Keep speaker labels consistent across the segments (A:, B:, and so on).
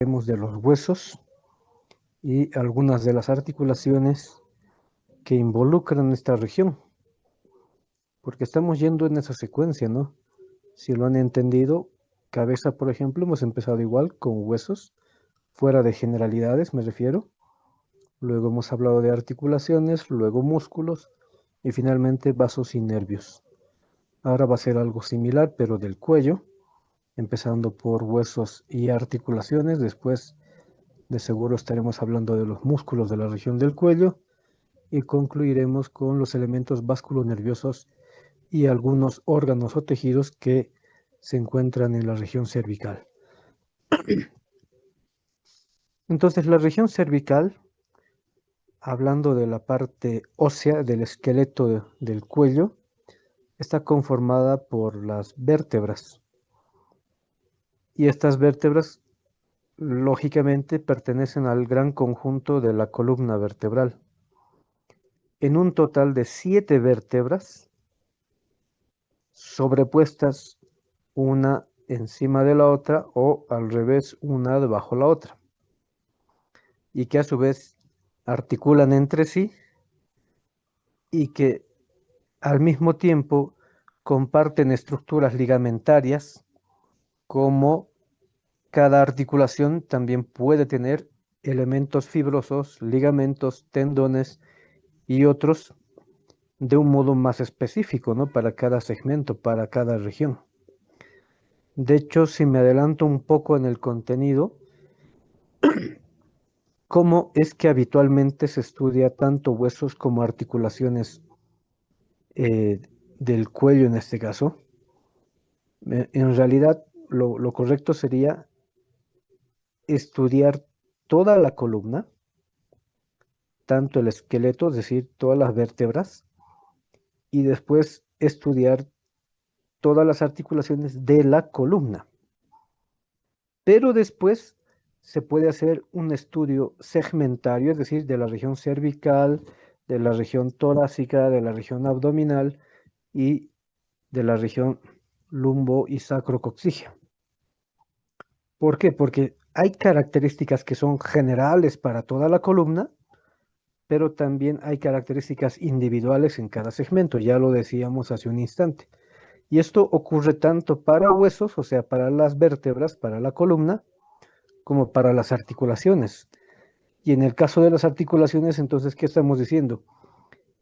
A: de los huesos y algunas de las articulaciones que involucran esta región, porque estamos yendo en esa secuencia, ¿no? Si lo han entendido, cabeza, por ejemplo, hemos empezado igual con huesos, fuera de generalidades me refiero, luego hemos hablado de articulaciones, luego músculos y finalmente vasos y nervios. Ahora va a ser algo similar, pero del cuello, empezando por huesos y articulaciones, después de seguro estaremos hablando de los músculos de la región del cuello y concluiremos con los elementos vasculonerviosos y algunos órganos o tejidos que se encuentran en la región cervical. Entonces, la región cervical, hablando de la parte ósea del esqueleto del cuello, está conformada por las vértebras. Y estas vértebras, lógicamente, pertenecen al gran conjunto de la columna vertebral. En un total de 7 vértebras sobrepuestas una encima de la otra o al revés, una debajo de la otra, y que a su vez articulan entre sí y que al mismo tiempo comparten estructuras ligamentarias, como cada articulación también puede tener elementos fibrosos, ligamentos, tendones y otros de un modo más específico, ¿no? Para cada segmento, para cada región. De hecho, si me adelanto un poco en el contenido, ¿cómo es que habitualmente se estudia tanto huesos como articulaciones eh, del cuello en este caso? En realidad, lo correcto sería estudiar toda la columna, tanto el esqueleto, es decir, todas las vértebras, y después estudiar todas las articulaciones de la columna. Pero después se puede hacer un estudio segmentario, es decir, de la región cervical, de la región torácica, de la región abdominal y de la región lumbo y sacrococcígea. ¿Por qué? Porque hay características que son generales para toda la columna, pero también hay características individuales en cada segmento, ya lo decíamos hace un instante. Y esto ocurre tanto para huesos, o sea, para las vértebras, para la columna, como para las articulaciones. Y en el caso de las articulaciones, entonces, ¿qué estamos diciendo?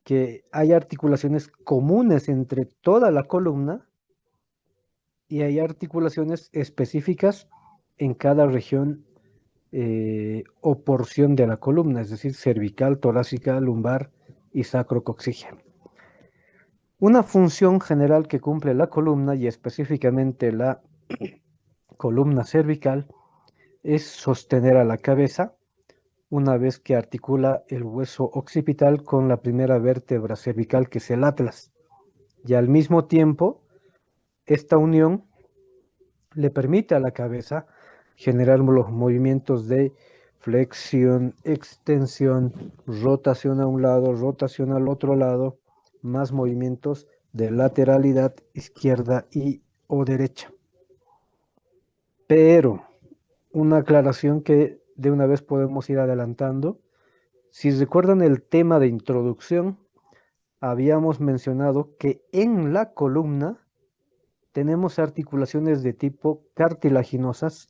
A: Que hay articulaciones comunes entre toda la columna y hay articulaciones específicas en cada región o porción de la columna, es decir, cervical, torácica, lumbar y sacrococcígea. Una función general que cumple la columna y específicamente la columna cervical es sostener a la cabeza una vez que articula el hueso occipital con la primera vértebra cervical, que es el atlas. Y al mismo tiempo, esta unión le permite a la cabeza generar los movimientos de flexión, extensión, rotación a un lado, rotación al otro lado, más movimientos de lateralidad izquierda y o derecha. Pero una aclaración que de una vez podemos ir adelantando. Si recuerdan el tema de introducción, habíamos mencionado que en la columna tenemos articulaciones de tipo cartilaginosas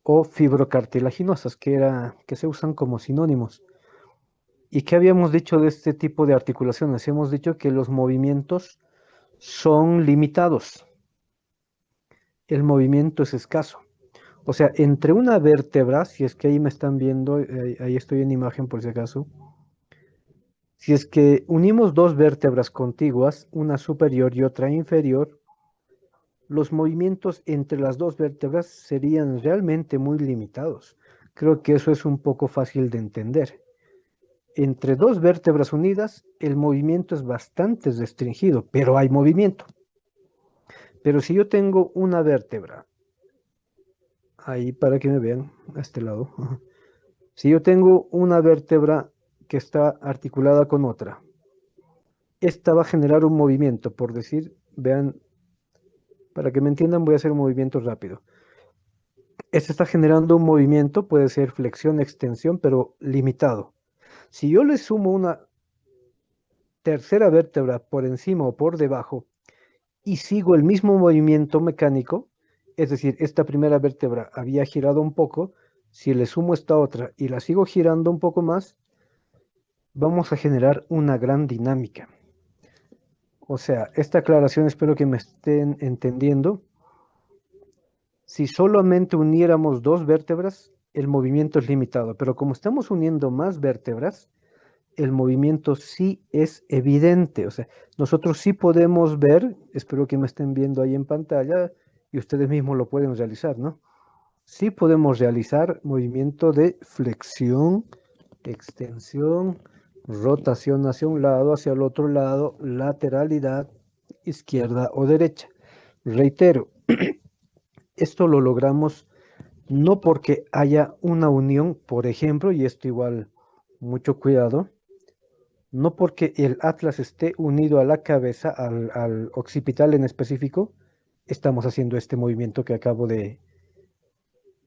A: o fibrocartilaginosas, que se usan como sinónimos. ¿Y qué habíamos dicho de este tipo de articulaciones? Hemos dicho que los movimientos son limitados, el movimiento es escaso. O sea, entre una vértebra, si es que ahí me están viendo, ahí estoy en imagen por si acaso, si es que unimos dos vértebras contiguas, una superior y otra inferior, los movimientos entre las dos vértebras serían realmente muy limitados. Creo que eso es un poco fácil de entender. Entre dos vértebras unidas, el movimiento es bastante restringido, pero hay movimiento. Pero si yo tengo una vértebra, ahí para que me vean, a este lado, si yo tengo una vértebra que está articulada con otra, esta va a generar un movimiento, por decir, vean, para que me entiendan voy a hacer un movimiento rápido. este está generando un movimiento, puede ser flexión, extensión, pero limitado. Si yo le sumo una tercera vértebra por encima o por debajo y sigo el mismo movimiento mecánico, es decir, esta primera vértebra había girado un poco, si le sumo esta otra y la sigo girando un poco más, vamos a generar una gran dinámica. O sea, esta aclaración espero que me estén entendiendo. Si solamente uniéramos dos vértebras, el movimiento es limitado, pero como estamos uniendo más vértebras, el movimiento sí es evidente. O sea, nosotros sí podemos ver, espero que me estén viendo ahí en pantalla y ustedes mismos lo pueden realizar, ¿no? Sí podemos realizar movimiento de flexión, extensión, rotación hacia un lado, hacia el otro lado, lateralidad, izquierda o derecha. Reitero, esto lo logramos no porque haya una unión, por ejemplo, y esto igual, mucho cuidado, no porque el atlas esté unido a la cabeza, al occipital en específico, estamos haciendo este movimiento que acabo de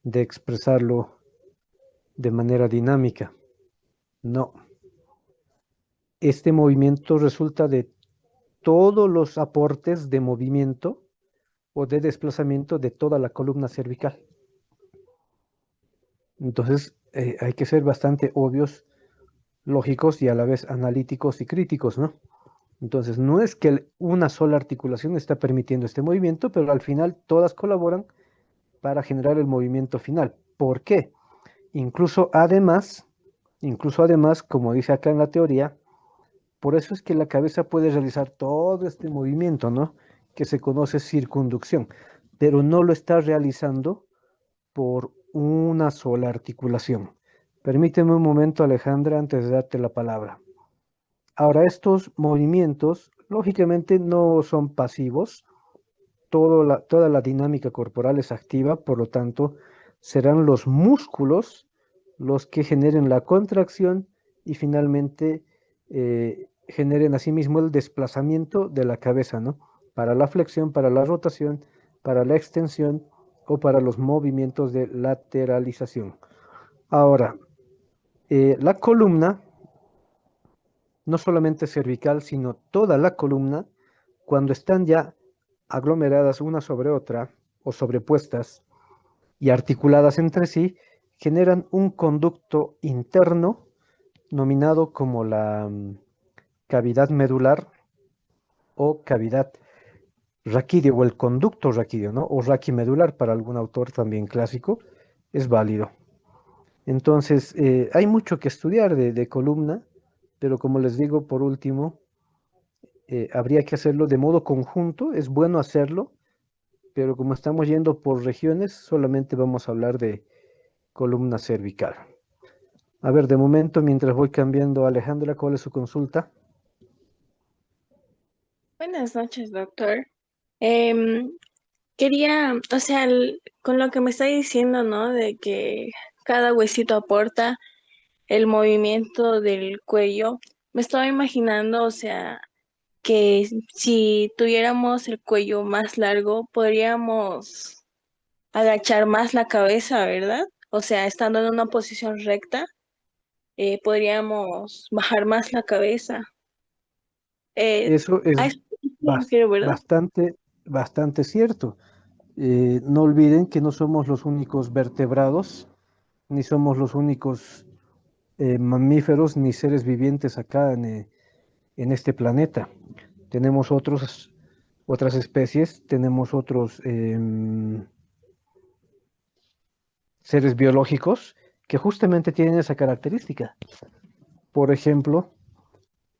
A: expresarlo de manera dinámica. No, este movimiento resulta de todos los aportes de movimiento o de desplazamiento de toda la columna cervical. Entonces, hay que ser bastante obvios, lógicos y a la vez analíticos y críticos, ¿no? Entonces, no es que una sola articulación está permitiendo este movimiento, pero al final todas colaboran para generar el movimiento final. ¿Por qué? Incluso además, como dice acá en la teoría, por eso es que la cabeza puede realizar todo este movimiento, ¿no? Que se conoce circunducción, pero no lo está realizando por una sola articulación. Permíteme un momento, Alejandra, antes de darte la palabra. Ahora, estos movimientos, lógicamente, no son pasivos. Toda la dinámica corporal es activa, por lo tanto, serán los músculos los que generen la contracción y finalmente generen asimismo el desplazamiento de la cabeza, ¿no? Para la flexión, para la rotación, para la extensión o para los movimientos de lateralización. Ahora, la columna, no solamente cervical, sino toda la columna, cuando están ya aglomeradas una sobre otra o sobrepuestas y articuladas entre sí, generan un conducto interno nominado como la cavidad medular o cavidad raquídeo o el conducto raquídeo, ¿no? O raquimedular para algún autor también clásico, es válido. Entonces, hay mucho que estudiar de columna, pero como les digo, por último, habría que hacerlo de modo conjunto, es bueno hacerlo, pero como estamos yendo por regiones, solamente vamos a hablar de columna cervical. A ver, de momento, mientras voy cambiando, Alejandra, ¿cuál es su consulta?
B: Buenas noches, doctor. Em, Quería, o sea, con lo que me está diciendo, ¿no? De que cada huesito aporta el movimiento del cuello, me estaba imaginando, o sea, que si tuviéramos el cuello más largo, podríamos agachar más la cabeza, ¿verdad? O sea, estando en una posición recta, podríamos bajar más la cabeza.
A: Eso es
B: A eso me refiero, ¿verdad?
A: bastante cierto. No olviden que no somos los únicos vertebrados, ni somos los únicos mamíferos ni seres vivientes acá en este planeta. Tenemos otras especies, tenemos otros seres biológicos que justamente tienen esa característica. Por ejemplo,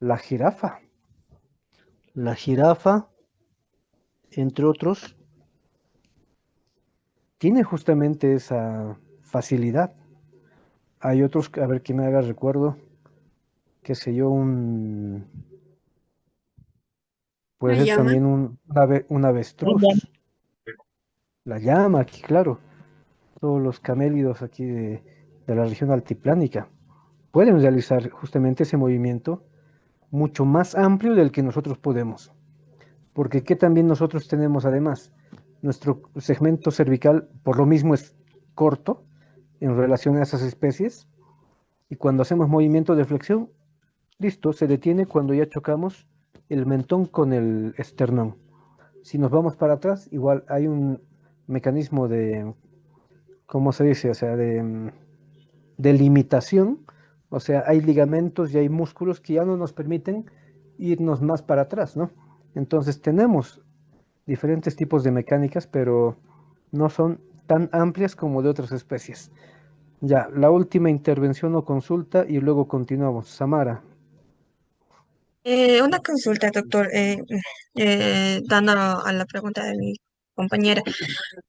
A: la jirafa. La jirafa, entre otros, tiene justamente esa facilidad. Hay otros, a ver que me haga recuerdo, qué sé yo,
B: La
A: puede ser
B: llama.
A: también un avestruz, la llama aquí, claro, todos los camélidos aquí de la región altiplánica pueden realizar justamente ese movimiento mucho más amplio del que nosotros podemos. Porque ¿qué también nosotros tenemos además? Nuestro segmento cervical, por lo mismo, es corto en relación a esas especies. Y cuando hacemos movimiento de flexión, listo, se detiene cuando ya chocamos el mentón con el esternón. Si nos vamos para atrás, igual hay un mecanismo de, ¿cómo se dice? O sea, de limitación. O sea, hay ligamentos y hay músculos que ya no nos permiten irnos más para atrás, ¿no? Entonces tenemos diferentes tipos de mecánicas, pero no son tan amplias como de otras especies. Ya, la última intervención o consulta y luego continuamos. Samara.
C: Una consulta, doctor, dando a la pregunta de mi compañera.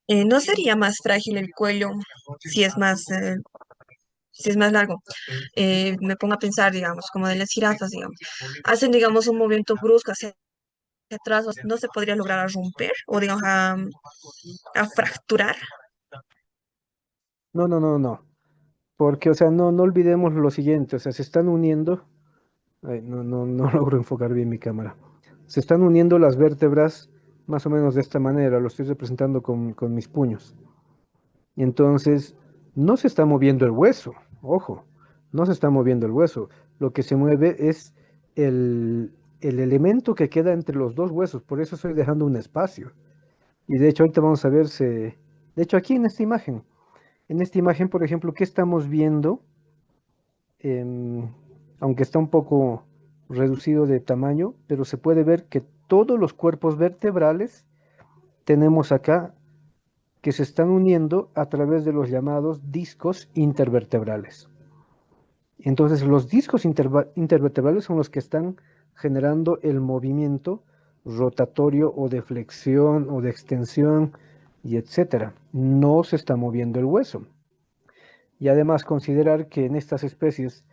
C: ¿No sería más frágil el cuello si es si es más largo? Me pongo a pensar, digamos, como de las jirafas, digamos. Hacen, digamos, un movimiento brusco hacia atrás, ¿no se podría lograr a romper o, digamos, a fracturar?
A: No, no, no, no. Porque, o sea, no olvidemos lo siguiente, o sea, se están uniendo. Ay, no logro enfocar bien mi cámara. Se están uniendo las vértebras más o menos de esta manera, lo estoy representando con mis puños. Y entonces no se está moviendo el hueso, ojo, no se está moviendo el hueso. Lo que se mueve es el elemento que queda entre los dos huesos, por eso estoy dejando un espacio. Y de hecho ahorita vamos a ver, de hecho aquí en esta imagen, por ejemplo, ¿qué estamos viendo? Em, Aunque está un poco reducido de tamaño, pero se puede ver que todos los cuerpos vertebrales tenemos acá que se están uniendo a través de los llamados discos intervertebrales. Entonces, los discos intervertebrales son los que están generando el movimiento rotatorio o de flexión o de extensión y etcétera. No se está moviendo el hueso. Y además considerar que en estas especies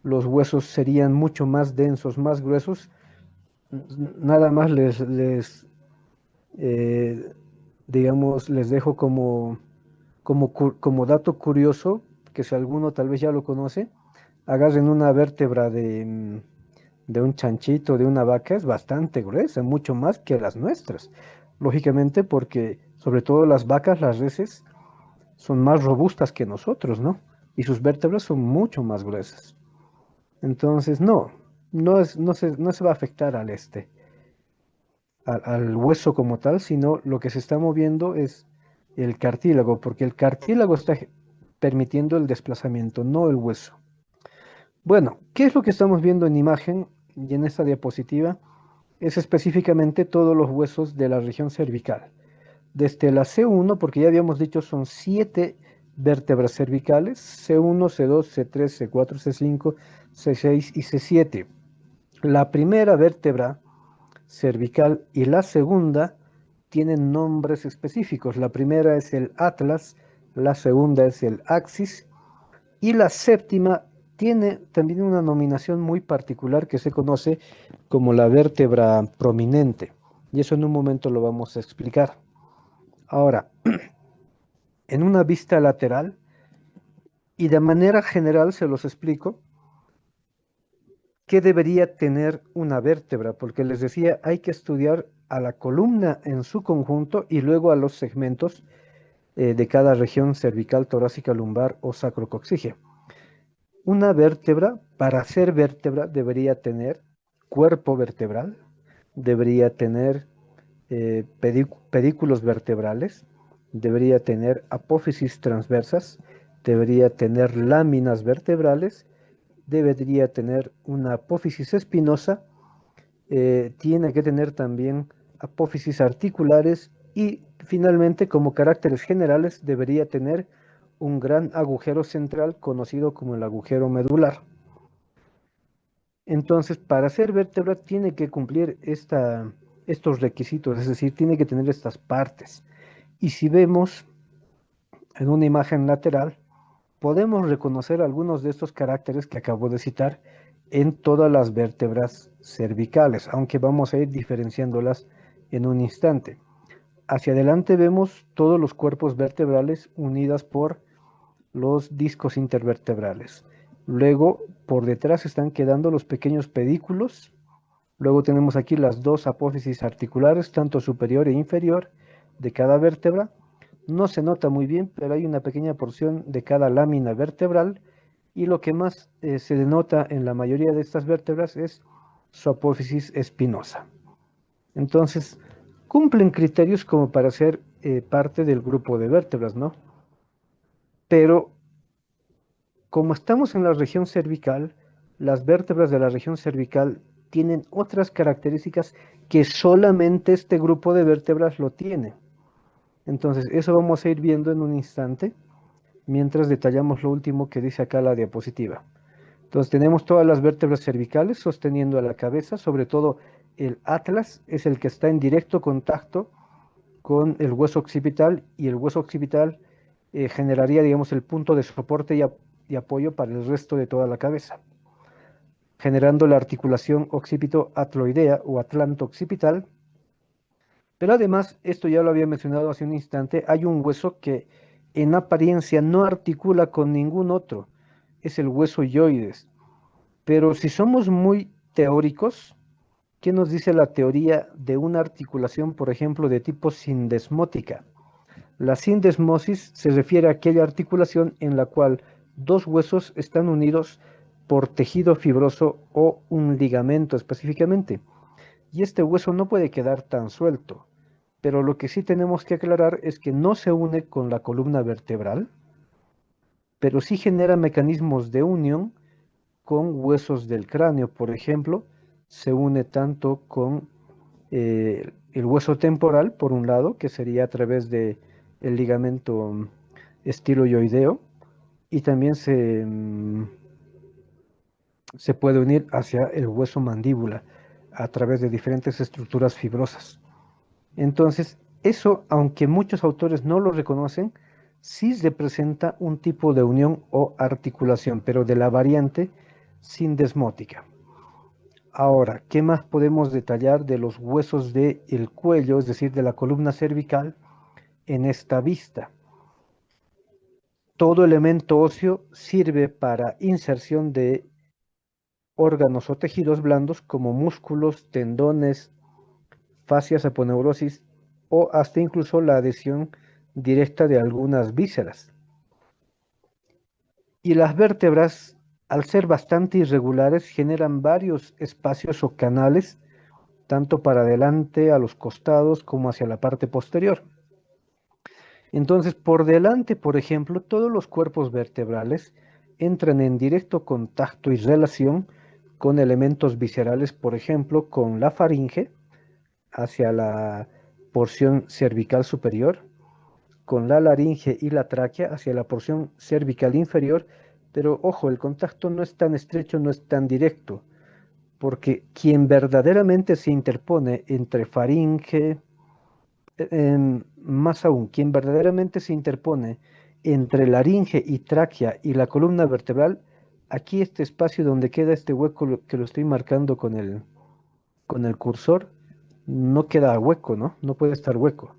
A: los huesos serían mucho más densos, más gruesos. Nada más eh, digamos, les dejo como dato curioso, que si alguno tal vez ya lo conoce, agarren una vértebra de un chanchito, de una vaca, es bastante gruesa, mucho más que las nuestras. Lógicamente porque sobre todo las vacas, las reses, son más robustas que nosotros, ¿no? Y sus vértebras son mucho más gruesas. Entonces, no se va a afectar al hueso como tal, sino lo que se está moviendo es el cartílago, porque el cartílago está permitiendo el desplazamiento, no el hueso. Bueno, ¿qué es lo que estamos viendo en imagen y en esta diapositiva? Es específicamente todos los huesos de la región cervical. Desde la C1, porque ya habíamos dicho son 7 vértebras cervicales, C1, C2, C3, C4, C5, C6 y C7. La primera vértebra cervical y la segunda tienen nombres específicos. La primera es el atlas, la segunda es el axis y la séptima tiene también una nominación muy particular que se conoce como la vértebra prominente. Y eso en un momento lo vamos a explicar. Ahora, en una vista lateral, y de manera general se los explico, ¿qué debería tener una vértebra? Porque les decía, hay que estudiar a la columna en su conjunto y luego a los segmentos de cada región cervical, torácica, lumbar o sacrocoxígea. Una vértebra, para ser vértebra, debería tener cuerpo vertebral, debería tener pedículos vertebrales, debería tener apófisis transversas, debería tener láminas vertebrales, debería tener una apófisis espinosa, tiene que tener también apófisis articulares y finalmente, como caracteres generales, debería tener un gran agujero central conocido como el agujero medular. Entonces, para ser vértebra tiene que cumplir estos requisitos, es decir, tiene que tener estas partes. Y si vemos en una imagen lateral, podemos reconocer algunos de estos caracteres que acabo de citar en todas las vértebras cervicales, aunque vamos a ir diferenciándolas en un instante. Hacia adelante vemos todos los cuerpos vertebrales unidas por los discos intervertebrales. Luego, por detrás están quedando los pequeños pedículos. Luego tenemos aquí las dos apófisis articulares, tanto superior e inferior, de cada vértebra. No se nota muy bien, pero hay una pequeña porción de cada lámina vertebral y lo que más se denota en la mayoría de estas vértebras es su apófisis espinosa. Entonces, cumplen criterios como para ser parte del grupo de vértebras, ¿no? Pero como estamos en la región cervical, las vértebras de la región cervical tienen otras características que solamente este grupo de vértebras lo tiene. Entonces, eso vamos a ir viendo en un instante, mientras detallamos lo último que dice acá la diapositiva. Entonces, tenemos todas las vértebras cervicales sosteniendo a la cabeza, sobre todo el atlas es el que está en directo contacto con el hueso occipital y el hueso occipital generaría, digamos, el punto de soporte y apoyo para el resto de toda la cabeza, generando la articulación occipito-atloidea o atlanto-occipital. Pero además, esto ya lo había mencionado hace un instante, hay un hueso que en apariencia no articula con ningún otro, es el hueso yoides. Pero si somos muy teóricos, ¿qué nos dice la teoría de una articulación, por ejemplo, de tipo sindesmótica? La sindesmosis se refiere a aquella articulación en la cual dos huesos están unidos por tejido fibroso o un ligamento específicamente. Y este hueso no puede quedar tan suelto, pero lo que sí tenemos que aclarar es que no se une con la columna vertebral, pero sí genera mecanismos de unión con huesos del cráneo. Por ejemplo, se une tanto con el hueso temporal, por un lado, que sería a través de el ligamento estiloioideo, y también se puede unir hacia el hueso mandíbula a través de diferentes estructuras fibrosas. Entonces, eso, aunque muchos autores no lo reconocen, sí representa un tipo de unión o articulación, pero de la variante sindesmótica. Ahora, ¿qué más podemos detallar de los huesos del cuello, es decir, de la columna cervical, en esta vista? Todo elemento óseo sirve para inserción de órganos o tejidos blandos como músculos, tendones, fascias, aponeurosis o hasta incluso la adhesión directa de algunas vísceras. Y las vértebras, al ser bastante irregulares, generan varios espacios o canales, tanto para adelante, a los costados, como hacia la parte posterior. Entonces, por delante, por ejemplo, todos los cuerpos vertebrales entran en directo contacto y relación con elementos viscerales, por ejemplo, con la faringe hacia la porción cervical superior, con la laringe y la tráquea hacia la porción cervical inferior, pero ojo, el contacto no es tan estrecho, no es tan directo, porque quien verdaderamente se interpone entre faringe, más aún, quien verdaderamente se interpone entre laringe y tráquea y la columna vertebral, aquí este espacio donde queda este hueco que lo estoy marcando con el cursor, no queda hueco, ¿no? No puede estar hueco.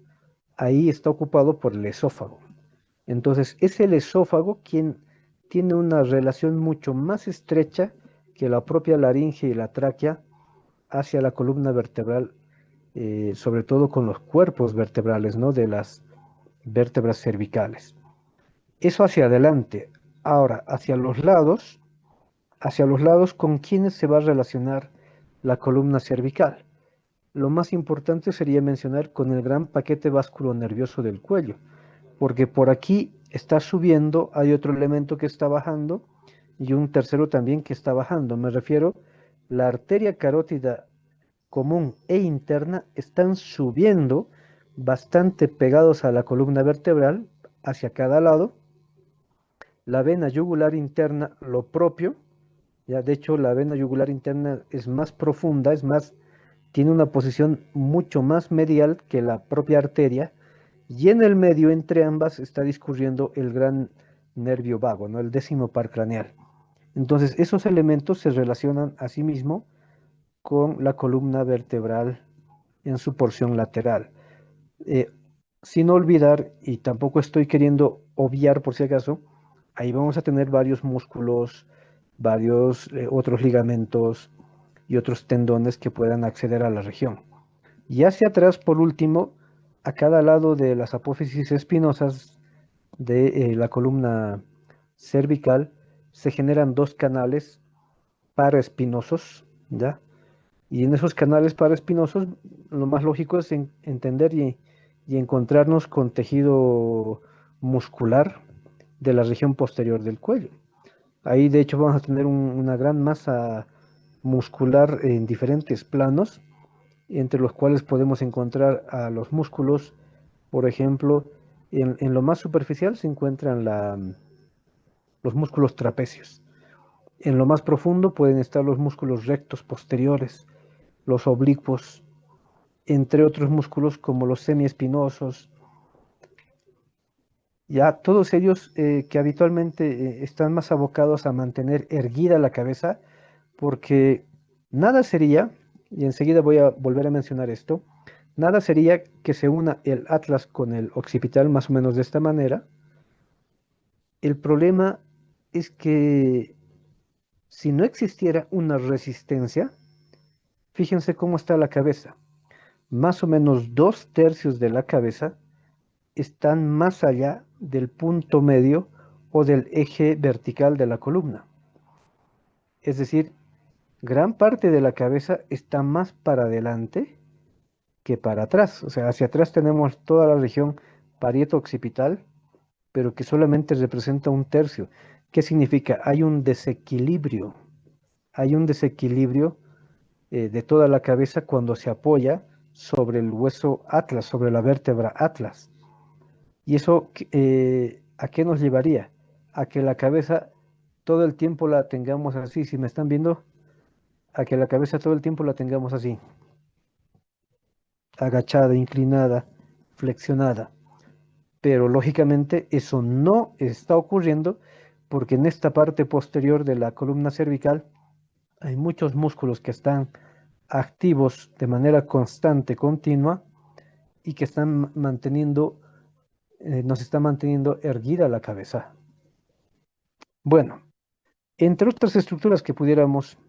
A: Ahí está ocupado por el esófago. Entonces, es el esófago quien tiene una relación mucho más estrecha que la propia laringe y la tráquea hacia la columna vertebral, sobre todo con los cuerpos vertebrales, ¿no? De las vértebras cervicales. Eso hacia adelante. Ahora, hacia los lados, ¿con quiénes se va a relacionar la columna cervical? Lo más importante sería mencionar con el gran paquete vasculonervioso del cuello, porque por aquí está subiendo, hay otro elemento que está bajando y un tercero también que está bajando. Me refiero, la arteria carótida común e interna están subiendo bastante pegados a la columna vertebral hacia cada lado. La vena yugular interna lo propio, ya de hecho la vena yugular interna es más profunda, tiene una posición mucho más medial que la propia arteria, y en el medio entre ambas está discurriendo el gran nervio vago, ¿no? El décimo par craneal. Entonces esos elementos se relacionan a sí mismo con la columna vertebral en su porción lateral. Eh, Sin olvidar, y tampoco estoy queriendo obviar por si acaso, ahí vamos a tener varios músculos, varios otros ligamentos y otros tendones que puedan acceder a la región. Y hacia atrás, por último, a cada lado de las apófisis espinosas de la columna cervical se generan dos canales paraespinosos, ¿ya? Y en esos canales paraespinosos lo más lógico es entender y encontrarnos con tejido muscular de la región posterior del cuello. Ahí de hecho vamos a tener una gran masa muscular en diferentes planos, entre los cuales podemos encontrar a los músculos, por ejemplo, en lo más superficial se encuentran los músculos trapecios. En lo más profundo pueden estar los músculos rectos posteriores, los oblicuos, entre otros músculos como los semiespinosos, ya todos ellos que habitualmente están más abocados a mantener erguida la cabeza, porque nada sería, y enseguida voy a volver a mencionar esto, nada sería que se una el atlas con el occipital más o menos de esta manera. El problema es que si no existiera una resistencia, fíjense cómo está la cabeza. Más o menos 2/3 de la cabeza están más allá del punto medio o del eje vertical de la columna. Es decir, gran parte de la cabeza está más para adelante que para atrás. O sea, hacia atrás tenemos toda la región parieto-occipital, pero que solamente representa 1/3. ¿Qué significa? Hay un desequilibrio. Hay un desequilibrio de toda la cabeza cuando se apoya sobre el hueso atlas, sobre la vértebra atlas. ¿Y eso a qué nos llevaría? A que la cabeza todo el tiempo la tengamos así. Si me están viendo, a que la cabeza todo el tiempo la tengamos así, agachada, inclinada, flexionada. Pero lógicamente eso no está ocurriendo porque en esta parte posterior de la columna cervical hay muchos músculos que están activos de manera constante, continua, y que están manteniendo, nos está manteniendo erguida la cabeza. Bueno, entre otras estructuras que pudiéramos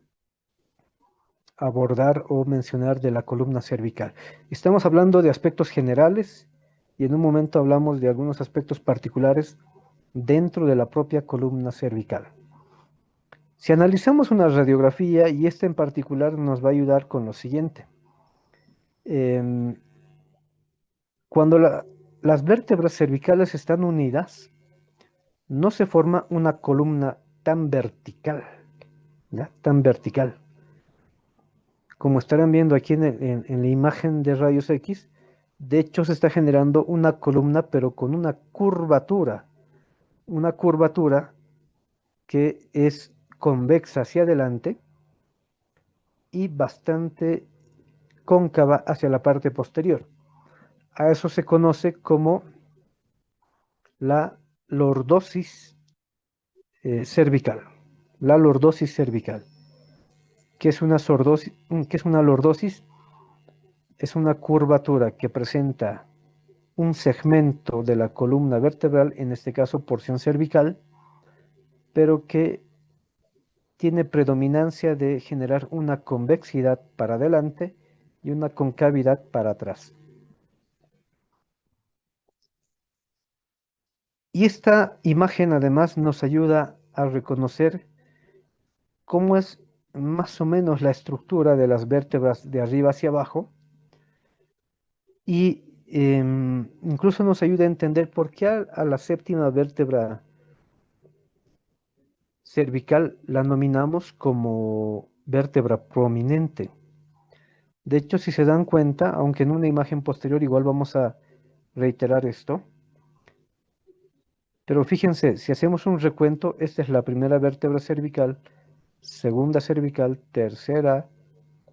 A: abordar o mencionar de la columna cervical, estamos hablando de aspectos generales y en un momento hablamos de algunos aspectos particulares dentro de la propia columna cervical. Si analizamos una radiografía, y esta en particular nos va a ayudar con lo siguiente. Cuando las vértebras cervicales están unidas, no se forma una columna tan vertical, ¿ya? Tan vertical. Como estarán viendo aquí en la imagen de rayos X, de hecho se está generando una columna, pero con una curvatura que es convexa hacia adelante y bastante cóncava hacia la parte posterior. A eso se conoce como la lordosis cervical. La lordosis cervical. ¿Qué es una qué es una lordosis? Es una curvatura que presenta un segmento de la columna vertebral, en este caso porción cervical, pero que tiene predominancia de generar una convexidad para adelante y una concavidad para atrás. Y esta imagen además nos ayuda a reconocer cómo es más o menos la estructura de las vértebras de arriba hacia abajo y incluso nos ayuda a entender por qué a la séptima vértebra cervical la nominamos como vértebra prominente. De hecho, si se dan cuenta, aunque en una imagen posterior igual vamos a reiterar esto, pero fíjense, si hacemos un recuento, esta es la primera vértebra cervical, segunda cervical, tercera,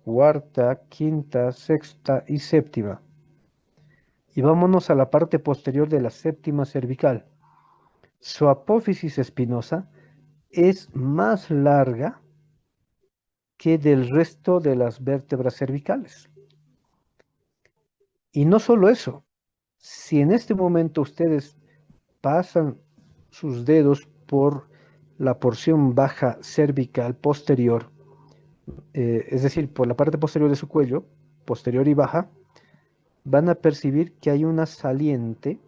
A: cuarta, quinta, sexta y séptima. Y vámonos a la parte posterior de la séptima cervical. Su apófisis espinosa es más larga que del resto de las vértebras cervicales. Y no solo eso, si en este momento ustedes pasan sus dedos por la porción baja cervical posterior, es decir, por la parte posterior de su cuello, posterior y baja, van a percibir que hay una saliente,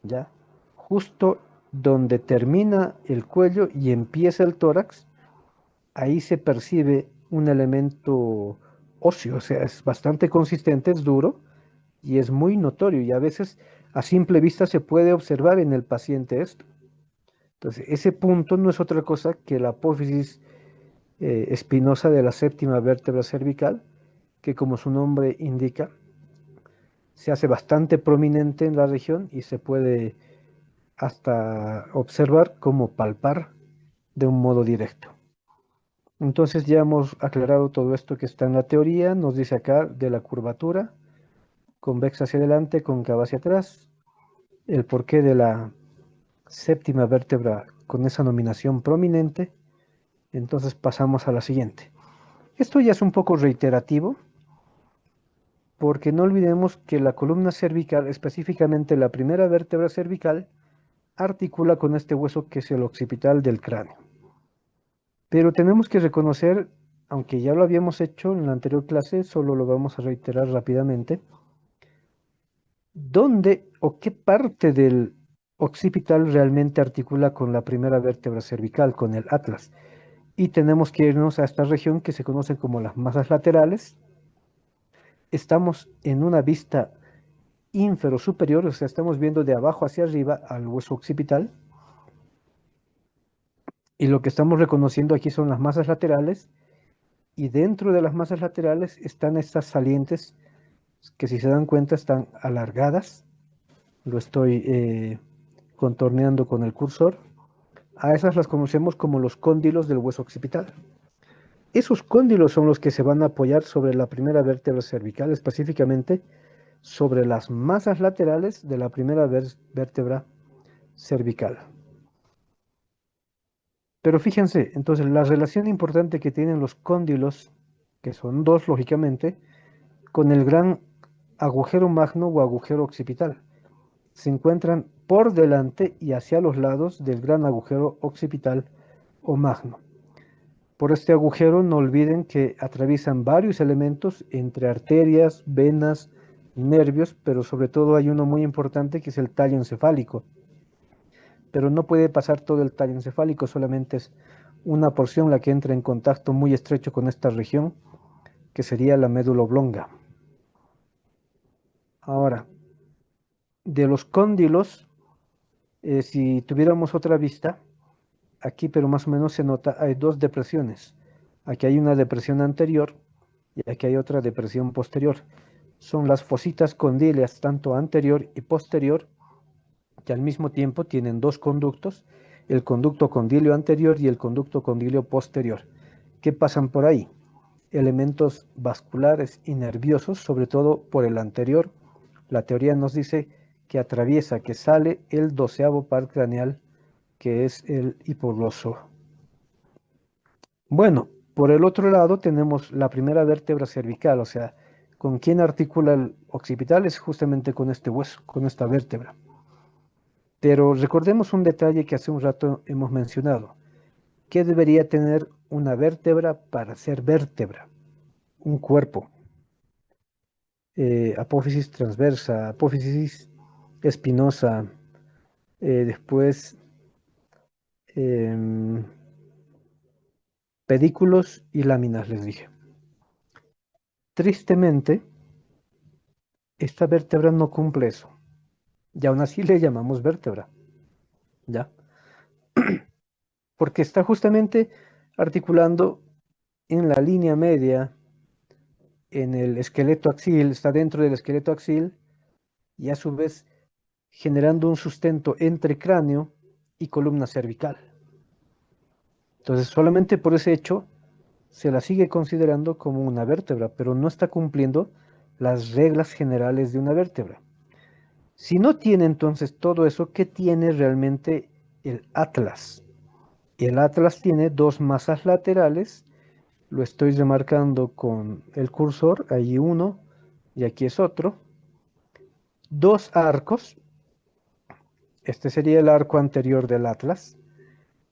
A: ¿ya? Justo donde termina el cuello y empieza el tórax, ahí se percibe un elemento óseo, o sea, es bastante consistente, es duro y es muy notorio y a veces a simple vista se puede observar en el paciente esto. Entonces, ese punto no es otra cosa que la apófisis espinosa de la séptima vértebra cervical, que como su nombre indica, se hace bastante prominente en la región y se puede hasta observar como palpar de un modo directo. Entonces ya hemos aclarado todo esto que está en la teoría, nos dice acá de la curvatura, convexa hacia adelante, cóncava hacia atrás, el porqué de la séptima vértebra con esa nominación prominente. Entonces pasamos a la siguiente. Esto ya es un poco reiterativo, porque no olvidemos que la columna cervical, específicamente la primera vértebra cervical, articula con este hueso que es el occipital del cráneo. Pero tenemos que reconocer, aunque ya lo habíamos hecho en la anterior clase, solo lo vamos a reiterar rápidamente, dónde o qué parte del occipital realmente articula con la primera vértebra cervical, con el atlas. Y tenemos que irnos a esta región que se conoce como las masas laterales. Estamos en una vista ínfero superior, o sea, estamos viendo de abajo hacia arriba al hueso occipital. Y lo que estamos reconociendo aquí son las masas laterales. Y dentro de las masas laterales están estas salientes que, si se dan cuenta, están alargadas. Lo estoy contorneando con el cursor. A esas las conocemos como los cóndilos del hueso occipital. Esos cóndilos son los que se van a apoyar sobre la primera vértebra cervical, específicamente sobre las masas laterales de la primera vértebra cervical. Pero fíjense, entonces la relación importante que tienen los cóndilos, que son dos lógicamente, con el gran agujero magno o agujero occipital. Se encuentran por delante y hacia los lados del gran agujero occipital o magno. Por este agujero no olviden que atraviesan varios elementos entre arterias, venas, nervios, pero sobre todo hay uno muy importante que es el tallo encefálico. Pero no puede pasar todo el tallo encefálico, solamente es una porción la que entra en contacto muy estrecho con esta región, que sería la médula oblonga. Ahora, de los cóndilos, si tuviéramos otra vista, aquí pero más o menos se nota, hay dos depresiones. Aquí hay una depresión anterior y aquí hay otra depresión posterior. Son las fositas condíleas, tanto anterior y posterior, que al mismo tiempo tienen dos conductos, el conducto condilio anterior y el conducto condilio posterior. ¿Qué pasan por ahí? Elementos vasculares y nerviosos, sobre todo por el anterior. La teoría nos dice que atraviesa, que sale el 12º par craneal, que es el hipogloso. Bueno, por el otro lado tenemos la primera vértebra cervical, o sea, con quién articula el occipital es justamente con este hueso, con esta vértebra. Pero recordemos un detalle que hace un rato hemos mencionado. ¿Qué debería tener una vértebra para ser vértebra? Un cuerpo. Apófisis transversa, apófisis espinosa, después pedículos y láminas, les dije. Tristemente, esta vértebra no cumple eso. Y aún así le llamamos vértebra. ¿Ya? Porque está justamente articulando en la línea media, en el esqueleto axil, está dentro del esqueleto axil, y a su vez generando un sustento entre cráneo y columna cervical. Entonces, solamente por ese hecho se la sigue considerando como una vértebra, pero no está cumpliendo las reglas generales de una vértebra. Si no tiene entonces todo eso, ¿qué tiene realmente el atlas? El atlas tiene dos masas laterales, lo estoy remarcando con el cursor, ahí uno y aquí es otro. Dos arcos, este sería el arco anterior del atlas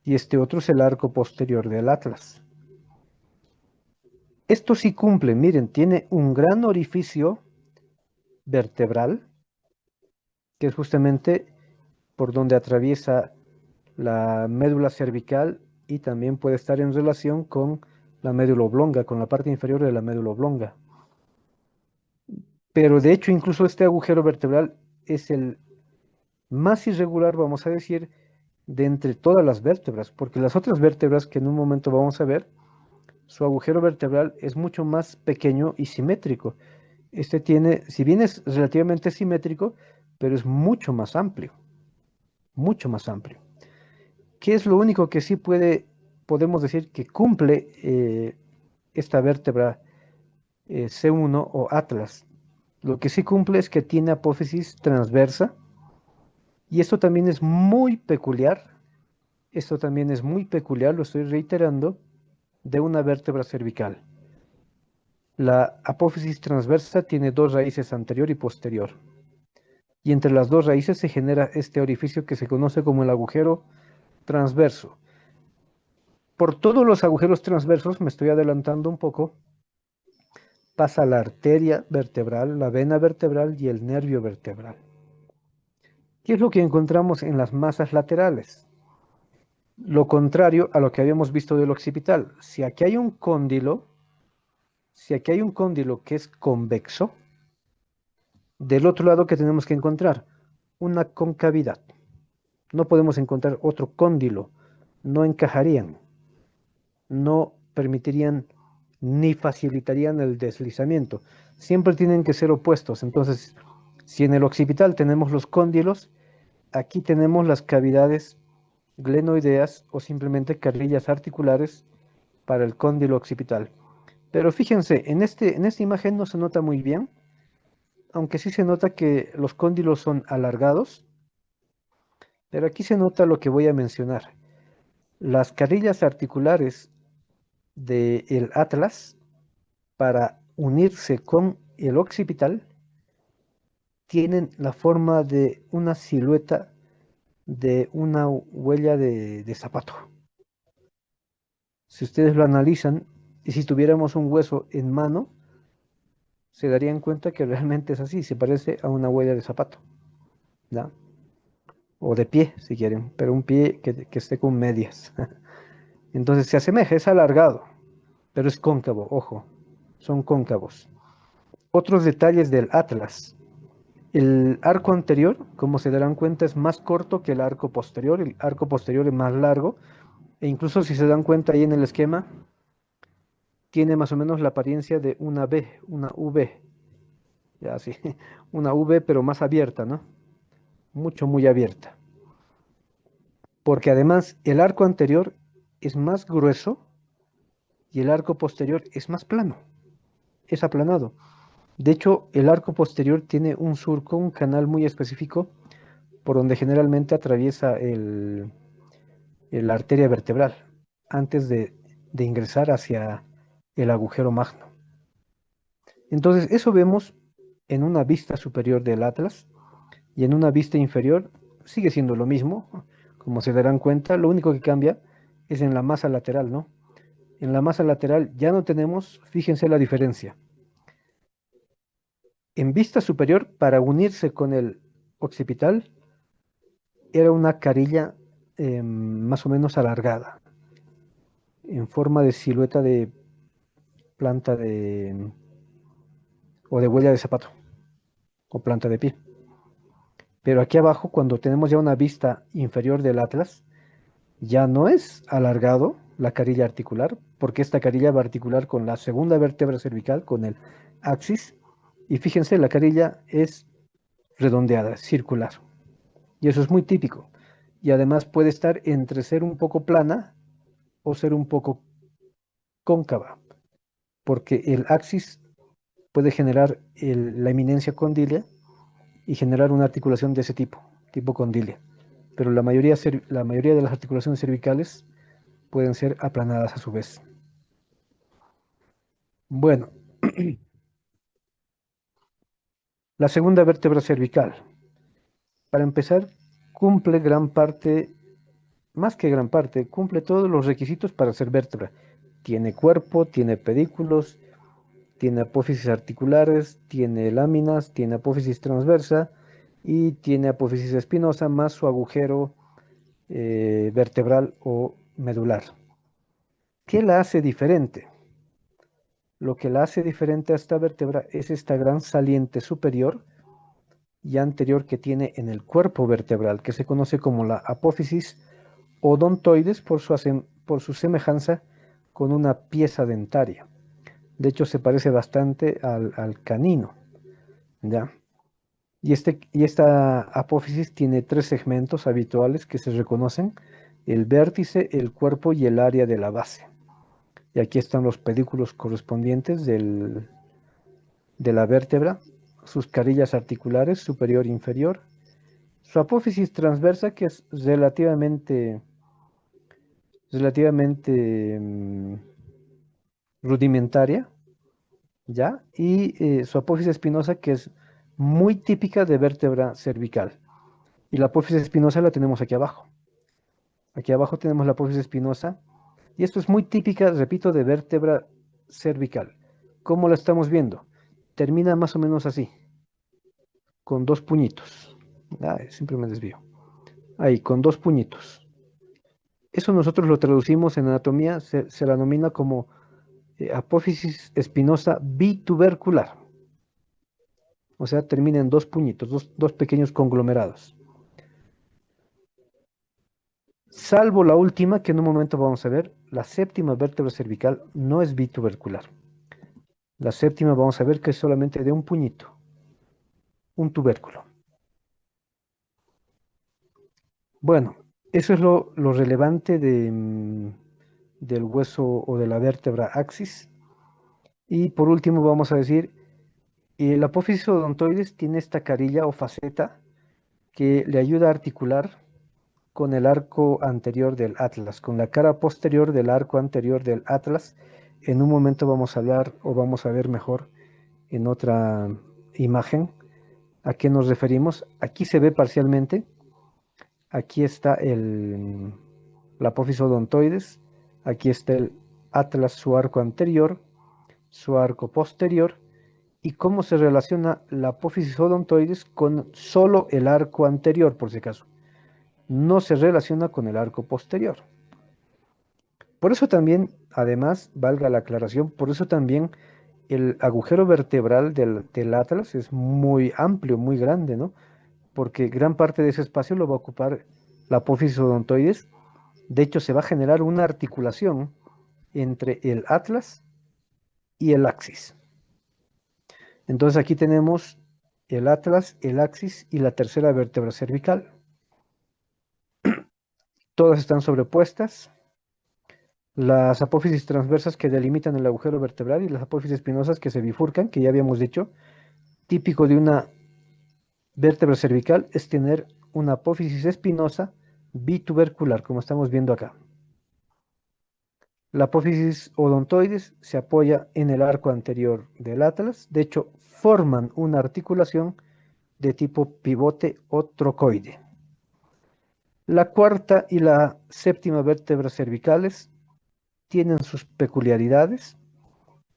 A: y este otro es el arco posterior del atlas. Esto sí cumple, miren, tiene un gran orificio vertebral, que es justamente por donde atraviesa la médula cervical y también puede estar en relación con la médula oblonga, con la parte inferior de la médula oblonga. Pero de hecho, incluso este agujero vertebral es el más irregular, vamos a decir, de entre todas las vértebras, porque las otras vértebras que en un momento vamos a ver, su agujero vertebral es mucho más pequeño y simétrico. Este tiene, si bien es relativamente simétrico, pero es mucho más amplio, mucho más amplio. ¿Qué es lo único que sí podemos decir que cumple esta vértebra C1 o Atlas? Lo que sí cumple es que tiene apófisis transversa y esto también es muy peculiar. Esto también es muy peculiar, lo estoy reiterando, de una vértebra cervical. La apófisis transversa tiene dos raíces anterior y posterior. Y entre las dos raíces se genera este orificio que se conoce como el agujero transverso. Por todos los agujeros transversos, me estoy adelantando un poco, pasa la arteria vertebral, la vena vertebral y el nervio vertebral. ¿Qué es lo que encontramos en las masas laterales? Lo contrario a lo que habíamos visto del occipital. Si aquí hay un cóndilo, que es convexo, del otro lado, ¿qué tenemos que encontrar? Una concavidad. No podemos encontrar otro cóndilo. No encajarían. No permitirían ni facilitarían el deslizamiento. Siempre tienen que ser opuestos. Entonces, si en el occipital tenemos los cóndilos, aquí tenemos las cavidades glenoideas o simplemente carrillas articulares para el cóndilo occipital. Pero fíjense, en esta imagen no se nota muy bien, aunque sí se nota que los cóndilos son alargados, pero aquí se nota lo que voy a mencionar. Las carrillas articulares del atlas, para unirse con el occipital, tienen la forma de una silueta de una huella de zapato. Si ustedes lo analizan, y si tuviéramos un hueso en mano, se darían cuenta que realmente es así, se parece a una huella de zapato, ¿no? O de pie, si quieren, pero un pie que esté con medias. Entonces se asemeja, es alargado, pero es cóncavo, ojo, son cóncavos. Otros detalles del atlas. El arco anterior, como se darán cuenta, es más corto que el arco posterior es más largo, e incluso si se dan cuenta ahí en el esquema, tiene más o menos la apariencia de una V, una V, ya así, una V pero más abierta, ¿no? Mucho, muy abierta. Porque además el arco anterior es más grueso y el arco posterior es más plano, es aplanado. De hecho, el arco posterior tiene un surco, un canal muy específico por donde generalmente atraviesa la arteria vertebral antes de ingresar hacia el agujero magno. Entonces, eso vemos en una vista superior del atlas y en una vista inferior sigue siendo lo mismo, como se darán cuenta, lo único que cambia es en la masa lateral, ¿no? En la masa lateral ya no tenemos, fíjense la diferencia. En vista superior, para unirse con el occipital, era una carilla más o menos alargada, en forma de silueta de planta o de huella de zapato, o planta de pie. Pero aquí abajo, cuando tenemos ya una vista inferior del atlas, ya no es alargado la carilla articular, porque esta carilla va a articular con la segunda vértebra cervical, con el axis, y fíjense, la carilla es redondeada, circular, y eso es muy típico. Y además puede estar entre ser un poco plana o ser un poco cóncava, porque el axis puede generar la eminencia condilia y generar una articulación de ese tipo, tipo condilia. Pero la mayoría de las articulaciones cervicales pueden ser aplanadas a su vez. Bueno, la segunda vértebra cervical. Para empezar, cumple gran parte, más que gran parte, cumple todos los requisitos para ser vértebra. Tiene cuerpo, tiene pedículos, Tiene apófisis articulares, tiene láminas, tiene apófisis transversa y tiene apófisis espinosa más su agujero vertebral o medular. ¿Qué la hace diferente? Lo que la hace diferente a esta vértebra es esta gran saliente superior y anterior que tiene en el cuerpo vertebral, que se conoce como la apófisis odontoides por su semejanza con una pieza dentaria. De hecho, se parece bastante al canino, ¿ya? Y esta apófisis tiene tres segmentos habituales que se reconocen: el vértice, el cuerpo y el área de la base. Y aquí están los pedúnculos correspondientes de la vértebra, sus carillas articulares superior e inferior, su apófisis transversa, que es relativamente rudimentaria, ¿ya? Y su apófisis espinosa, que es muy típica de vértebra cervical. Y la apófisis espinosa la tenemos aquí abajo. Aquí abajo tenemos la apófisis espinosa. Y esto es muy típica, repito, de vértebra cervical. ¿Cómo la estamos viendo? Termina más o menos así, con dos puñitos. Siempre me desvío. Ahí, con dos puñitos. Eso nosotros lo traducimos en anatomía, se la denomina como apófisis espinosa bitubercular. O sea, termina en dos puñitos, dos pequeños conglomerados. Salvo la última, que en un momento vamos a ver, la séptima vértebra cervical no es bitubercular. La séptima vamos a ver que es solamente de un puñito, un tubérculo. Bueno, eso es lo relevante del hueso o de la vértebra axis. Y por último vamos a decir, el apófisis odontoides tiene esta carilla o faceta que le ayuda a articular con el arco anterior del atlas, con la cara posterior del arco anterior del atlas. En un momento vamos a hablar o vamos a ver mejor en otra imagen a qué nos referimos. Aquí se ve parcialmente. Aquí está la apófisis odontoides. Aquí está el atlas, su arco anterior, su arco posterior, y cómo se relaciona la apófisis odontoides con solo el arco anterior, por si acaso. No se relaciona con el arco posterior. Por eso también, además, valga la aclaración, por eso también el agujero vertebral del atlas es muy amplio, muy grande, ¿no? Porque gran parte de ese espacio lo va a ocupar la apófisis odontoides. De hecho, se va a generar una articulación entre el atlas y el axis. Entonces aquí tenemos el atlas, el axis y la tercera vértebra cervical. Todas están sobrepuestas. Las apófisis transversas que delimitan el agujero vertebral y las apófisis espinosas que se bifurcan, que ya habíamos dicho. Típico de una vértebra cervical es tener una apófisis espinosa bitubercular, como estamos viendo acá. La apófisis odontoides se apoya en el arco anterior del atlas. De hecho, forman una articulación de tipo pivote o trocoide. La cuarta y la séptima vértebras cervicales tienen sus peculiaridades.